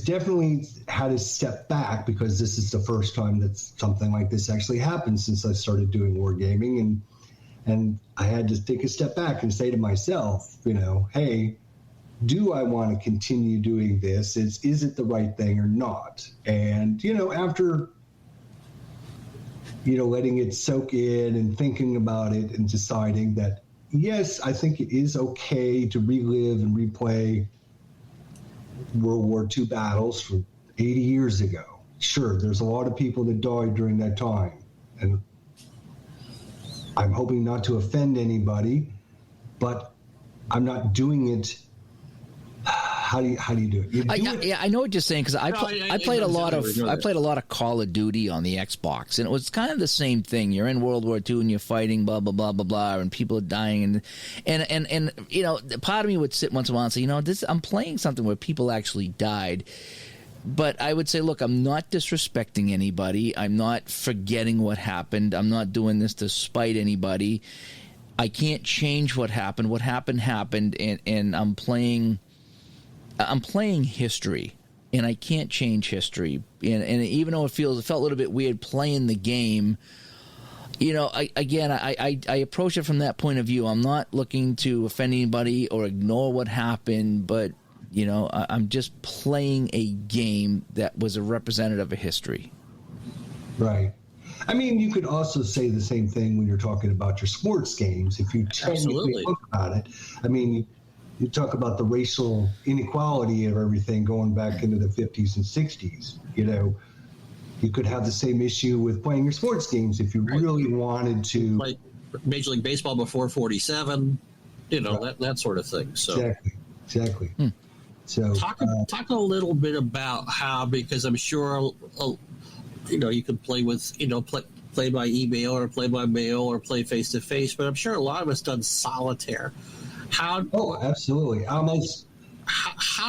definitely had to step back because this is the first time that something like this actually happened since I started doing wargaming, and I had to take a step back and say to myself, you know, hey, do I want to continue doing this? Is it the right thing or not? And, you know, after, you know, letting it soak in and thinking about it and deciding that, yes, I think it is okay to relive and replay World War II battles from 80 years ago. Sure, there's a lot of people that died during that time, and I'm hoping not to offend anybody, but I'm not doing it. How do you do it? Yeah, I know what you're saying because I played a lot of Call of Duty on the Xbox, and it was kind of the same thing. You're in World War II and you're fighting, blah blah blah blah blah, and people are dying, and you know, part of me would sit once in a while and say, you know, I'm playing something where people actually died. But I would say, look, I'm not disrespecting anybody. I'm not forgetting what happened. I'm not doing this to spite anybody. I can't change what happened. What happened happened, and I'm playing history, and I can't change history. And even though it felt a little bit weird playing the game, you know, I approach it from that point of view. I'm not looking to offend anybody or ignore what happened, but, you know, I'm just playing a game that was a representative of history. Right. I mean, you could also say the same thing when you're talking about your sports games. If you technically look about it, I mean, you talk about the racial inequality of everything going back into the 50s and 60s. You know, you could have the same issue with playing your sports games if you really wanted to. Like Major League Baseball before 47, you know, that sort of thing. So Exactly. So talk a little bit about how, because I'm sure, you know, you could play with, you know, play by email or play by mail or play face to face, but I'm sure a lot of us done solitaire. Absolutely. How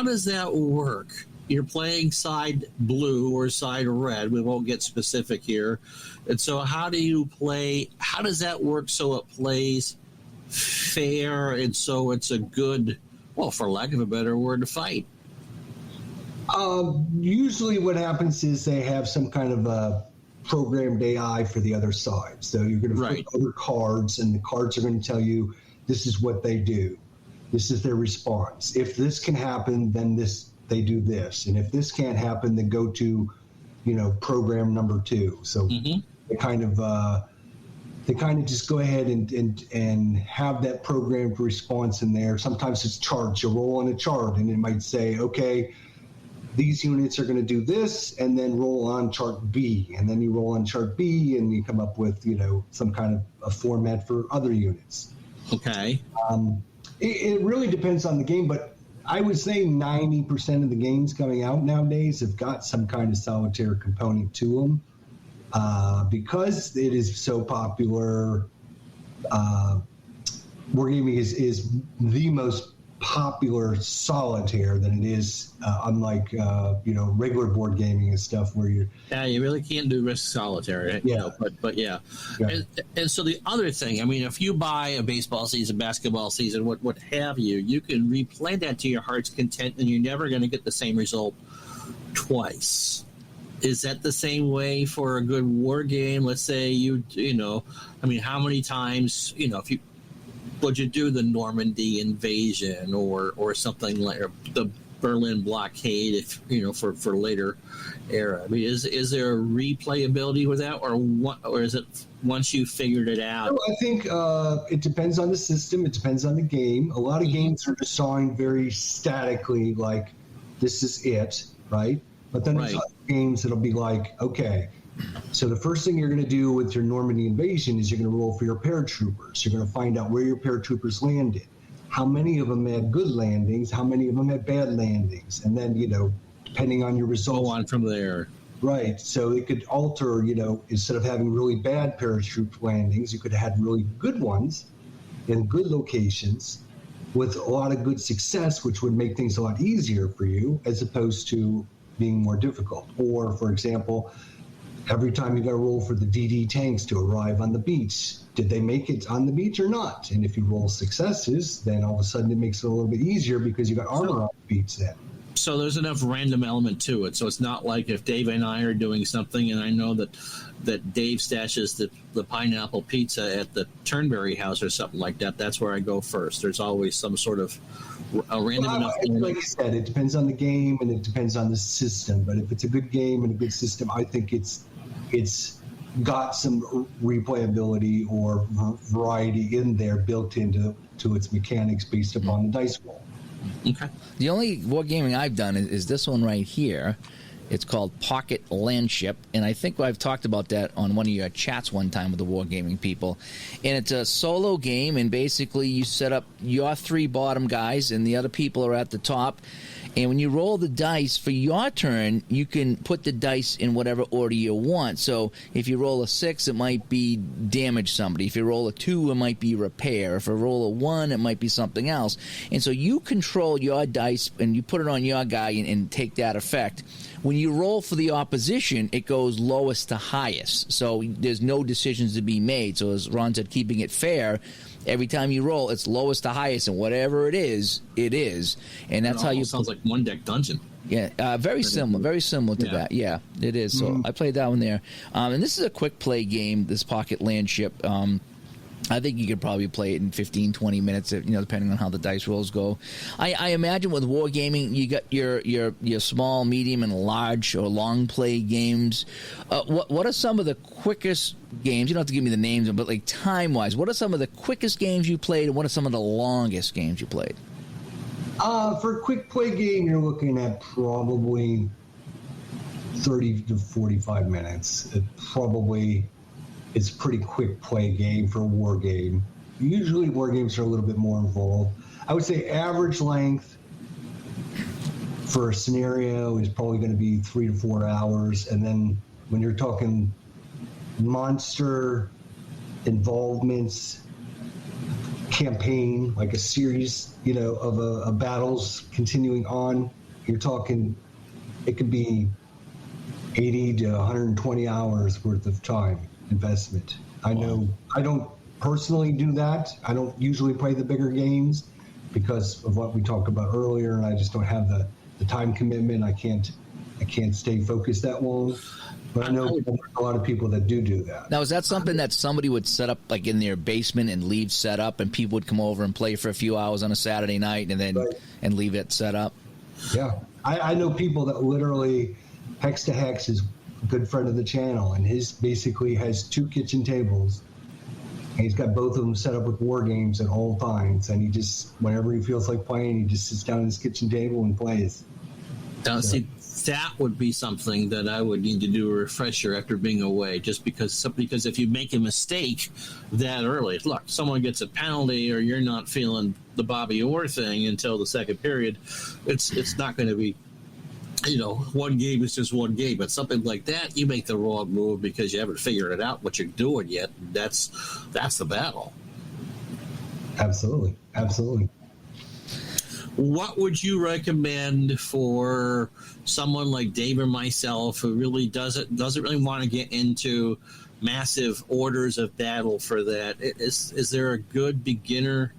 does that work? You're playing side blue or side red. We won't get specific here. And so how does that work so it plays fair and so it's a good, well, for lack of a better word, fight? Usually what happens is they have some kind of a programmed AI for the other side. So you're going to flip other cards, and the cards are going to tell you this is what they do. This is their response. If this can happen, then they do this. And if this can't happen, then go to, you know, program number 2. So they kind of just go ahead and have that programmed response in there. Sometimes it's charts. You roll on a chart, and it might say, okay, these units are going to do this, and then roll on chart B. And then you roll on chart B, and you come up with, you know, some kind of a format for other units. Okay. It really depends on the game, but I would say 90% of the games coming out nowadays have got some kind of solitaire component to them. Because it is so popular, Wargaming is the most popular solitaire than it is, unlike regular board gaming and stuff where you really can't do Risk solitaire. But yeah. And so the other thing, I mean, if you buy a baseball season, basketball season, what have you, you can replay that to your heart's content, and you're never going to get the same result twice. Is that the same way for a good war game? Let's say how many times, if you would you do the Normandy invasion or something like the Berlin blockade, if for later era? I mean, is there a replayability with that, or is it once you figured it out? I think it depends on the system. It depends on the game. A lot of games are designed very statically, like this is it, right? But then there's other games that'll be like, okay, so the first thing you're going to do with your Normandy invasion is you're going to roll for your paratroopers. You're going to find out where your paratroopers landed, how many of them had good landings, how many of them had bad landings, and then depending on your results, go on from there. Right. So it could alter. Instead of having really bad paratroop landings, you could have had really good ones in good locations with a lot of good success, which would make things a lot easier for you, as opposed to being more difficult. Or, for example, every time you got to roll for the DD tanks to arrive on the beach. Did they make it on the beach or not? And if you roll successes, then all of a sudden it makes it a little bit easier because you got armor on the beach then. So there's enough random element to it. So it's not like if Dave and I are doing something and I know that Dave stashes the pineapple pizza at the Turnberry house or something like that, that's where I go first. There's always some sort of a random enough element. Like I said, it depends on the game and it depends on the system. But if it's a good game and a good system, I think it's got some replayability or variety in there built into its mechanics based upon the dice roll. Okay. The only wargaming I've done is this one right here. It's called Pocket Landship, and I think I've talked about that on one of your chats one time with the wargaming people. And it's a solo game, and basically you set up your three bottom guys, and the other people are at the top. And when you roll the dice for your turn, you can put the dice in whatever order you want. So if you roll a 6, it might be damage somebody. If you roll a 2, it might be repair. If you roll a 1, it might be something else. And so you control your dice, and you put it on your guy and take that effect. When you roll for the opposition, it goes lowest to highest. So there's no decisions to be made. So as Ron said, keeping it fair, every time you roll, it's lowest to highest, and whatever it is, and that's how you. Sounds like one deck dungeon. Yeah, very similar to that. Yeah, it is. So I played that one there, and this is a quick play game. This Pocket Landship. I think you could probably play it in 15, 20 minutes, depending on how the dice rolls go. I imagine with wargaming, you got your small, medium, and large or long play games. What are some of the quickest games? You don't have to give me the names, but like time-wise, what are some of the quickest games you played, and what are some of the longest games you played? For a quick play game, you're looking at probably 30 to 45 minutes. It's a pretty quick play game for a war game. Usually war games are a little bit more involved. I would say average length for a scenario is probably going to be 3 to 4 hours. And then when you're talking monster involvements, campaign, like a series, of battles continuing on, you're talking, it could be 80 to 120 hours worth of time investment. I know I don't personally do that. I don't usually play the bigger games because of what we talked about earlier, and I just don't have the time commitment. I can't stay focused that long. But I know a lot of people that do that. Now, is that something that somebody would set up like in their basement and leave set up, and people would come over and play for a few hours on a Saturday night and then and leave it set up? Yeah. I know people that literally, Hex to Hex is a good friend of the channel, and his basically has 2 kitchen tables. And he's got both of them set up with war games at all times, and he just, whenever he feels like playing, he just sits down at his kitchen table and plays. See, that would be something that I would need to do a refresher after being away, just because if you make a mistake that early, look, someone gets a penalty or you're not feeling the Bobby Orr thing until the second period, it's not going to be, one game is just one game. But something like that, you make the wrong move because you haven't figured it out what you're doing yet. That's the battle. Absolutely. What would you recommend for someone like Dave or myself who really doesn't really want to get into massive orders of battle for that? Is there a good beginner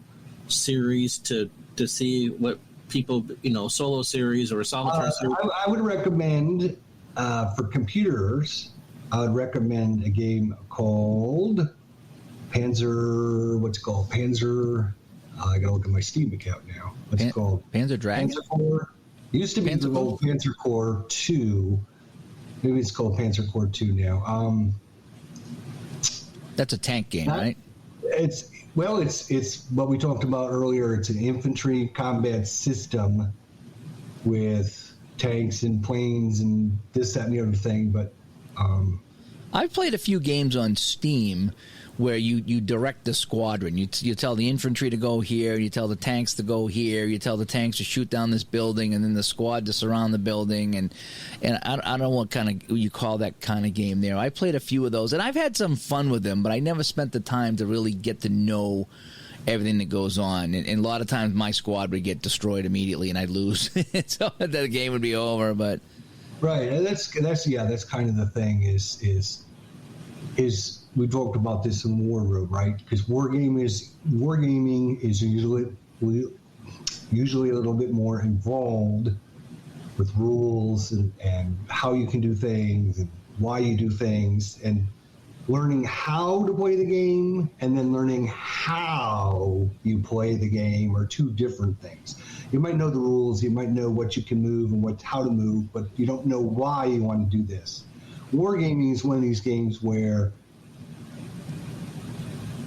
series to see what people, solo series or a solitaire series? I would recommend for computers, I would recommend a game called Panzer. What's it called? Panzer. I gotta look at my Steam account now. What's it called? Panzer Dragoon? Panzer Corps. It used to be the old Panzer Corps 2. Maybe it's called Panzer Corps 2 now. That's a tank game, right? It's what we talked about earlier. It's an infantry combat system with tanks and planes and this, that, and the other thing. But I've played a few games on Steam where you direct the squadron. You tell the infantry to go here, you tell the tanks to go here, you tell the tanks to shoot down this building, and then the squad to surround the building. And I don't know what kind of you call that kind of game there. I played a few of those, and I've had some fun with them, but I never spent the time to really get to know everything that goes on. And a lot of times my squad would get destroyed immediately, and I'd lose, so the game would be over. But right, that's kind of the thing is we talked about this in War Road, right? Because wargaming is usually a little bit more involved with rules and how you can do things and why you do things, and learning how to play the game and then learning how you play the game are two different things. You might know the rules, you might know what you can move and how to move, but you don't know why you want to do this. Wargaming is one of these games where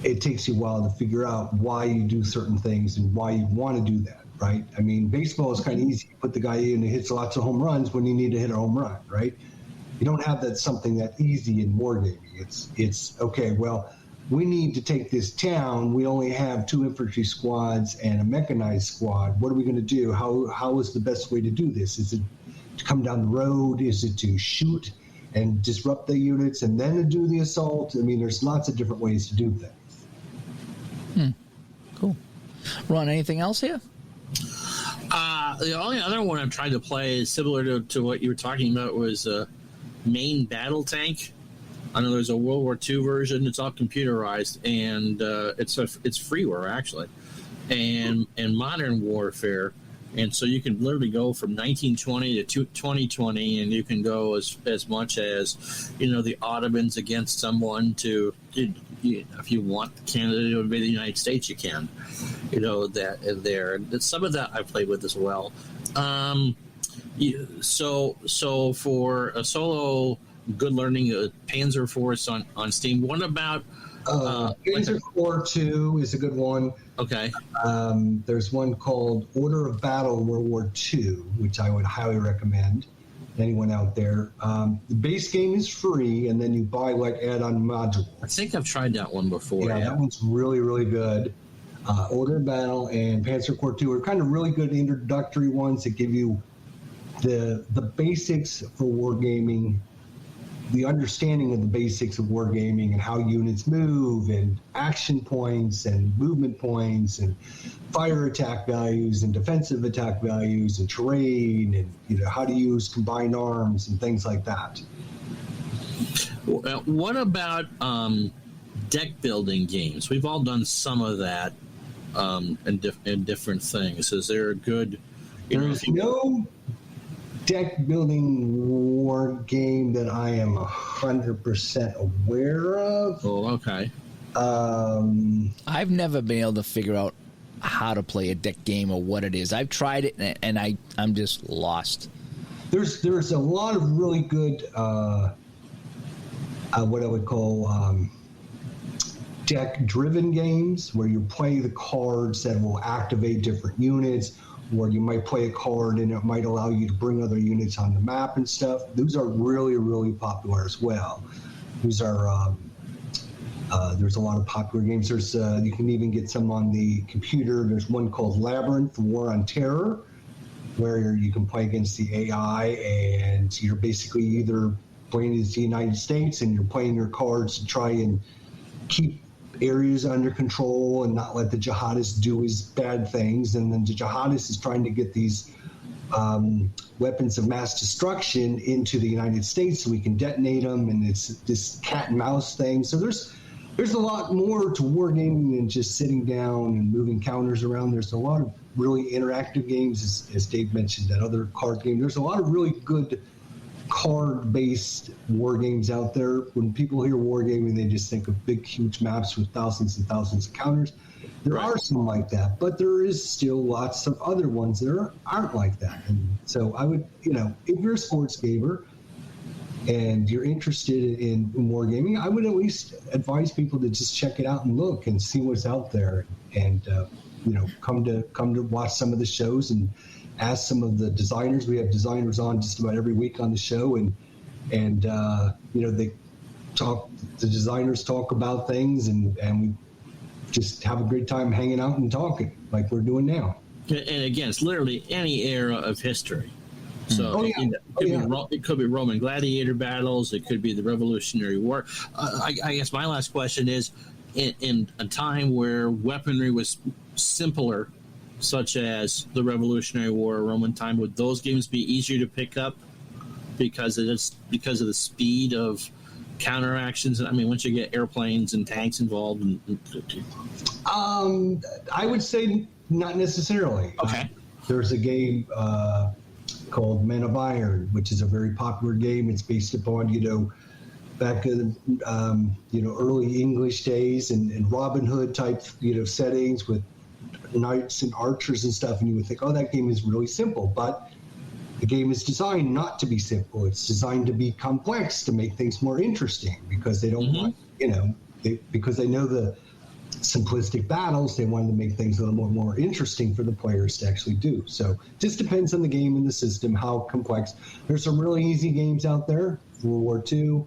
it takes you a while to figure out why you do certain things and why you want to do that, right? I mean, baseball is kind of easy. You put the guy in who hits lots of home runs when you need to hit a home run, right? You don't have something that easy in wargaming. It's okay, well, we need to take this town. We only have 2 infantry squads and a mechanized squad. What are we going to do? How is the best way to do this? Is it to come down the road? Is it to shoot and disrupt the units and then to do the assault? I mean, there's lots of different ways to do things. Cool. Ron, anything else here? The only other one I've tried to play is similar to what you were talking about was Main Battle Tank. I know there's a World War II version. It's all computerized, and it's freeware actually, and Modern Warfare. And so you can literally go from 1920 to 2020, and you can go as much as, the Ottomans against someone to, if you want Canada to invade the United States, you can, that in there. And some of that I played with as well. So for a solo good learning, Panzer Force on Steam. What about Panzer Corps 2 is a good one. Okay. There's one called Order of Battle World War II, which I would highly recommend anyone out there. The base game is free, and then you buy add-on modules. I think I've tried that one before. Yeah, that one's really, really good. Order of Battle and Panzer Corps 2 are kind of really good introductory ones that give you the basics for wargaming, the understanding of the basics of wargaming and how units move and action points and movement points and fire attack values and defensive attack values and terrain and how to use combined arms and things like that. What about deck building games? We've all done some of that in different things. Is there a good... There's no deck building war game that I am 100% aware of. Oh, okay. I've never been able to figure out how to play a deck game or what it is. I've tried it and I'm just lost. There's a lot of really good what I would call deck driven games where you play the cards that will activate different units, where you might play a card and it might allow you to bring other units on the map and stuff. Those are really, really popular as well. Those are there's a lot of popular games. There's you can even get some on the computer. There's one called Labyrinth: War on Terror, where you can play against the AI, and you're basically either playing as the United States and you're playing your cards to try and keep areas under control and not let the jihadists do his bad things. And then the jihadists is trying to get these weapons of mass destruction into the United States so we can detonate them. And it's this cat and mouse thing. So there's a lot more to wargaming than just sitting down and moving counters around. There's a lot of really interactive games, as Dave mentioned, that other card game. There's a lot of really good card-based war games out there. When people hear wargaming, they just think of big, huge maps with thousands and thousands of counters. There are some like that, but there is still lots of other ones that aren't like that. And so I would, if you're a sports gamer and you're interested in wargaming, I would at least advise people to just check it out and look and see what's out there, and come to watch some of the shows and ask some of the designers. We have designers on just about every week on the show, and they talk. The designers talk about things, and we just have a great time hanging out and talking like we're doing now. And again, it's literally any era of history. So it could be Roman gladiator battles. It could be the Revolutionary War. I guess my last question is, in a time where weaponry was simpler, such as the Revolutionary War or Roman time, would those games be easier to pick up because of the speed of counteractions? I mean, once you get airplanes and tanks involved, I would say not necessarily. Okay. There's a game called Men of Iron, which is a very popular game. It's based upon back in early English days and Robin Hood type settings with knights and archers and stuff, and you would think, oh, that game is really simple, but the game is designed not to be simple. It's designed to be complex, to make things more interesting, because they don't want, because they know the simplistic battles, they wanted to make things a little more interesting for the players to actually do. So just depends on the game and the system, how complex. There's some really easy games out there. World War II,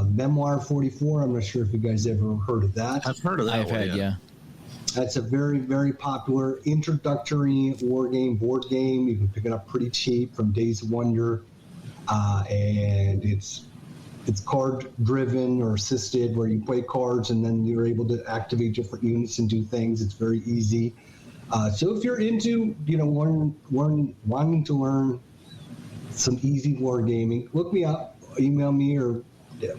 Memoir 44. I'm not sure if you guys ever heard of that. I've heard of that. I've had, yeah. That's a very, very popular introductory board game. You can pick it up pretty cheap from Days of Wonder, and it's card-driven or assisted, where you play cards and then you're able to activate different units and do things. It's very easy. So if you're into, wanting to learn some easy wargaming, look me up, email me or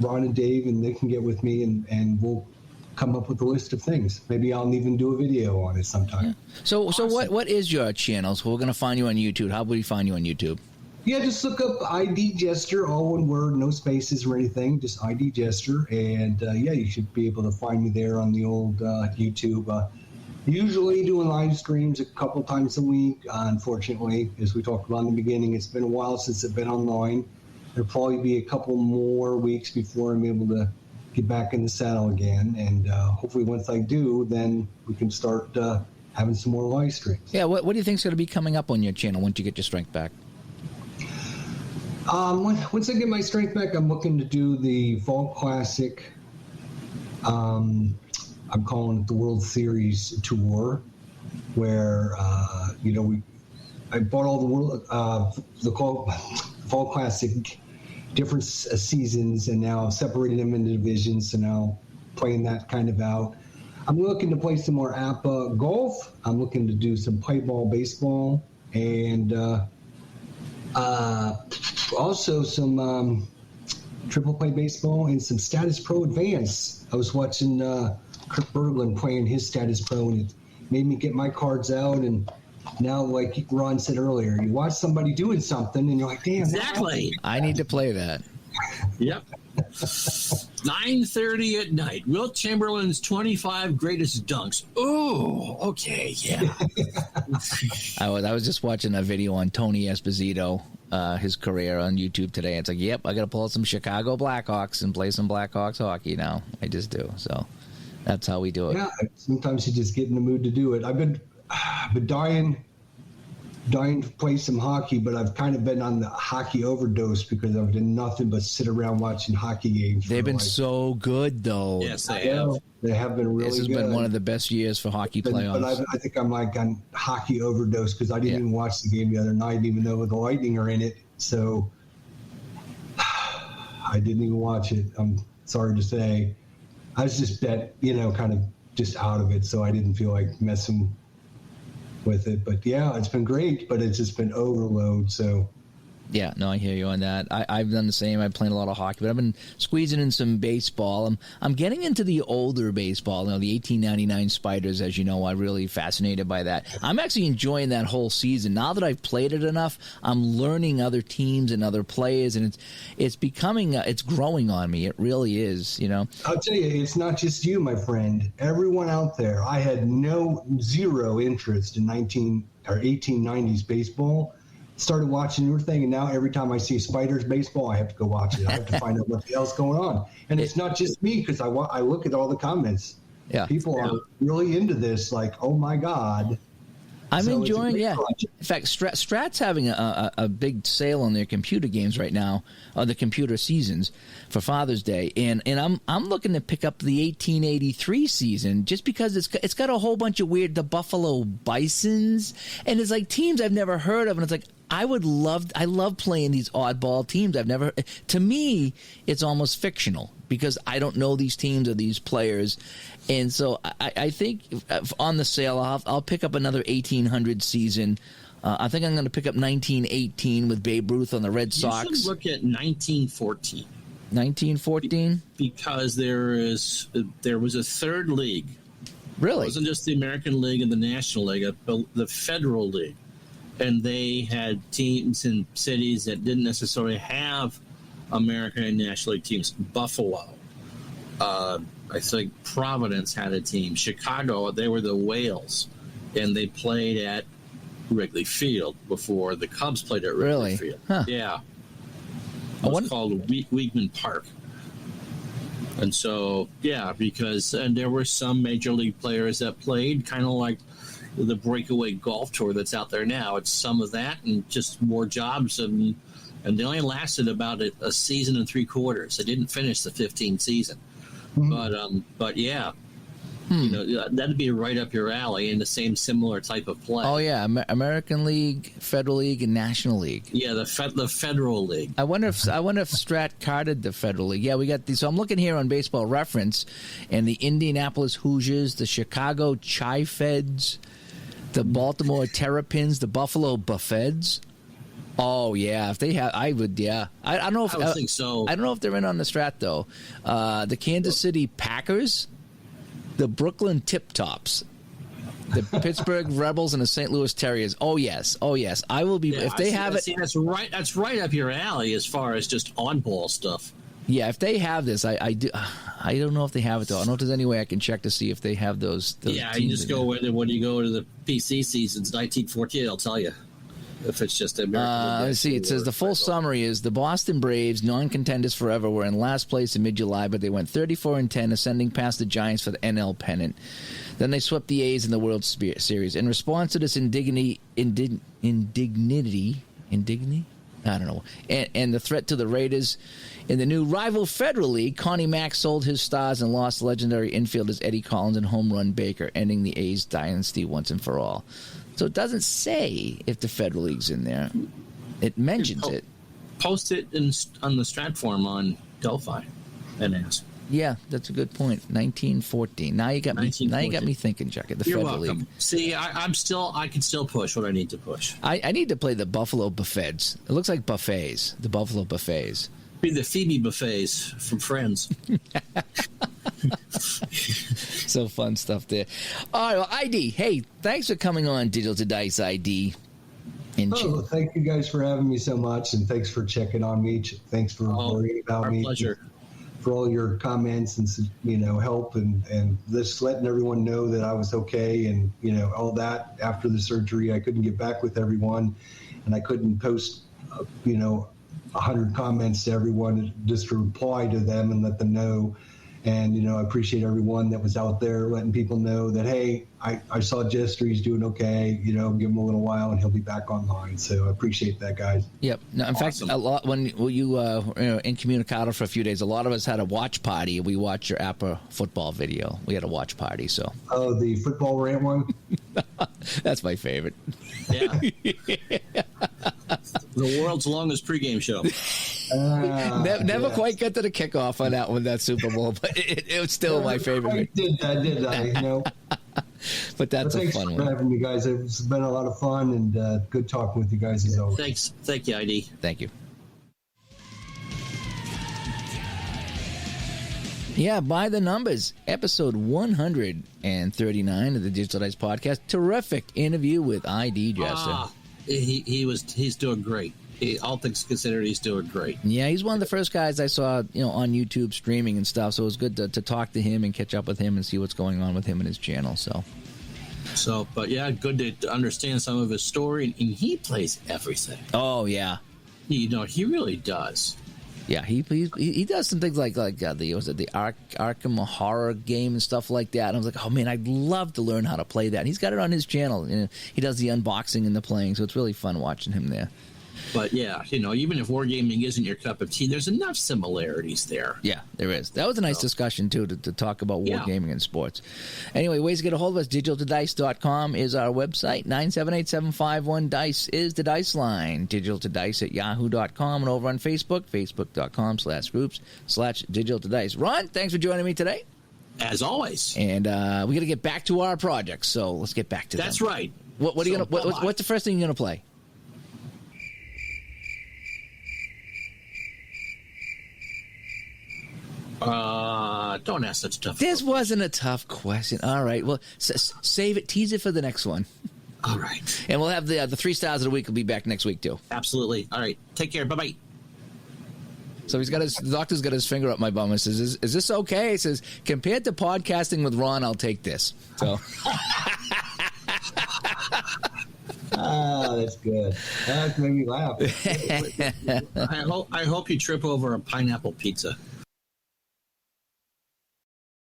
Ron and Dave, and they can get with me, and we'll come up with a list of things. Maybe I'll even do a video on it sometime. Yeah. So what is your channel? So we're going to find you on YouTube. How would we find you on YouTube? Yeah, just look up IDJester, all one word, no spaces or anything, just IDJester, and you should be able to find me there on the old YouTube. Usually doing live streams a couple times a week. Unfortunately, as we talked about in the beginning, it's been a while since I've been online. There'll probably be a couple more weeks before I'm able to get back in the saddle again, and hopefully once I do, then we can start having some more live streams. Yeah, what do you think is going to be coming up on your channel once you get your strength back? Once I get my strength back, I'm looking to do the Fall Classic. I'm calling it the World Series Tour, where I bought all the Fall Classic different seasons, and now I've separated them into divisions, so now playing that kind of out. I'm looking to play some more APA golf. I'm looking to do some play ball baseball, and also some triple play baseball and some Status Pro Advance. I was watching Kirk Berglund playing his Status Pro, and it made me get my cards out. And now, like Ron said earlier, you watch somebody doing something, and you're like, damn. Exactly. I need to play that. Yep. 9:30 at night. Wilt Chamberlain's 25 greatest dunks. Oh, okay, yeah. I was just watching a video on Tony Esposito, his career on YouTube today. It's like, yep, I got to pull out some Chicago Blackhawks and play some Blackhawks hockey now. I just do. So that's how we do it. Yeah, sometimes you just get in the mood to do it. I've been dying dying to play some hockey, but I've kind of been on the hockey overdose because I've done nothing but sit around watching hockey games. They've been so good, though. Yes, they have. They have been really good. This has been one of the best years for hockey playoffs. But I think I'm like on hockey overdose because I didn't even watch the game the other night, even though the Lightning are in it. So I didn't even watch it. I'm sorry to say. I was just kind of just out of it, so I didn't feel like messing with it. But yeah, it's been great, but it's just been overload. So yeah, no, I hear you on that. I've done the same. I've played a lot of hockey, but I've been squeezing in some baseball. I'm getting into the older baseball, the 1899 Spiders, as you know. I'm really fascinated by that. I'm actually enjoying that whole season. Now that I've played it enough, I'm learning other teams and other players, and it's becoming, it's growing on me. It really is, I'll tell you, it's not just you, my friend. Everyone out there, I had zero interest in 1890s baseball. Started watching your thing, and now every time I see Spiders baseball, I have to go watch it. I have to find out what the hell's going on. And it's not just me, because I look at all the comments. Yeah, people are really into this. Like, oh my god, I'm enjoying. Yeah, project. In fact, Strat's having a big sale on their computer games right now, the computer seasons for Father's Day, and I'm looking to pick up the 1883 season just because it's got a whole bunch of weird, the Buffalo Bisons, and it's like teams I've never heard of, and it's like I love playing these oddball teams I've never. To me, it's almost fictional because I don't know these teams or these players, and so I think on the sale I'll pick up another 1800 season. I think I'm going to pick up 1918 with Babe Ruth on the Red Sox. You should look at 1914. 1914? Because there was a third league. Really? It wasn't just the American League and the National League, but the Federal League. And they had teams in cities that didn't necessarily have American and National League teams. Buffalo. I think Providence had a team. Chicago, they were the Whales. And they played at Wrigley Field before the Cubs played at Wrigley Field. Huh. Yeah. It was called Weigman Park. And so, and there were some major league players that played, kind of like the breakaway golf tour that's out there now. It's some of that and just more jobs. And they only lasted about a season and 3/4. They didn't finish the 15th season. Mm-hmm. But yeah. That'd be right up your alley in the same similar type of play. Oh yeah, American League, Federal League, and National League. Yeah, the Federal League. I wonder if Strat carded the Federal League. Yeah, we got these. So I'm looking here on Baseball Reference, and the Indianapolis Hoosiers, the Chicago Chi-Feds, the Baltimore Terrapins, the Buffalo Buffeds. Oh yeah, if they have, I would. Yeah, I don't know if I think so. I don't know if they're in on the Strat though. The Kansas City Packers. The Brooklyn Tip Tops, the Pittsburgh Rebels, and the St. Louis Terriers. Oh yes, I will be if they have it. See, that's right up your alley as far as just oddball stuff. Yeah, if they have this, I do. I don't know if they have it though. I don't know if there's any way I can check to see if they have those yeah, you just go when you go to the PC seasons 1914. I'll tell you. If it's just American. Let's see. It says the full summary is the Boston Braves, non-contenders forever, were in last place in mid-July, but they went 34-10, ascending past the Giants for the NL pennant. Then they swept the A's in the World Series. In response to this indignity, I don't know, and the threat to the Raiders in the new rival Federal League, Connie Mack sold his stars and lost legendary infielders Eddie Collins and home run Baker, ending the A's dynasty once and for all. So it doesn't say if the Federal League's in there. It mentions it. Post it on the Strat forum on Delphi and ask. Yeah, that's a good point. 1914. Now you got me. Now you got me thinking, Chuck. The You're Federal welcome. League. See, I can still push what I need to push. I need to play the Buffalo Buffets. It looks like buffets. The Buffalo Buffets. Be the Phoebe buffets from Friends. So fun stuff there. All right, well, ID. Hey, thanks for coming on Digital to Dice ID. Thank you guys for having me so much, and thanks for checking on me. Thanks for worrying about me. Our pleasure. For all your comments and help and just letting everyone know that I was okay and all that after the surgery. I couldn't get back with everyone, and I couldn't post 100 comments to everyone just to reply to them and let them know. And, I appreciate everyone that was out there letting people know that, hey, I saw Jester, he's doing okay, give him a little while and he'll be back online. So I appreciate that, guys. Yep. No, in fact, a lot when you incommunicado for a few days, a lot of us had a watch party. We watched your APA football video. We had a watch party, so. Oh, the football rant one? That's my favorite. Yeah. The world's longest pregame show. Never quite got to the kickoff on that Super Bowl, but it was still my favorite. I did I? But that's a fun one. Thanks for having me, guys. It's been a lot of fun and good talking with you guys as always. Thanks. Thank you, ID. Thank you. Yeah, by the numbers, episode 139 of the Digital Dice Podcast. Terrific interview with IDJester. He's doing great. All things considered, he's doing great. Yeah, he's one of the first guys I saw, on YouTube streaming and stuff. So it was good to talk to him and catch up with him and see what's going on with him and his channel. But yeah, good to understand some of his story, and he plays everything. Oh yeah, he really does. Yeah, he does some things like the Arkham horror game and stuff like that. And I was like, oh man, I'd love to learn how to play that. And he's got it on his channel. He does the unboxing and the playing, so it's really fun watching him there. But yeah, even if wargaming isn't your cup of tea, there's enough similarities there. Yeah, there is. That was a nice discussion too to talk about wargaming and sports. Anyway, ways to get a hold of us: digitaltodice.com is our website. 978-751-DICE is the dice line. digitaltodice@yahoo.com, and over on Facebook, facebook.com/groups/digitaltodice. Ron, thanks for joining me today. As always. And we got to get back to our projects, so let's get back to them. That's right. What are you gonna? What's the first thing you're gonna play? Don't ask such tough. This wasn't a tough question. All right. Well, save it. Tease it for the next one. All right. And we'll have the 3 stars of the week will be back next week too. Absolutely. All right. Take care. Bye-bye. So the doctor's got his finger up my bum and says, is this okay? He says, compared to podcasting with Ron, I'll take this. So. That's good. That made me laugh. I hope you trip over a pineapple pizza.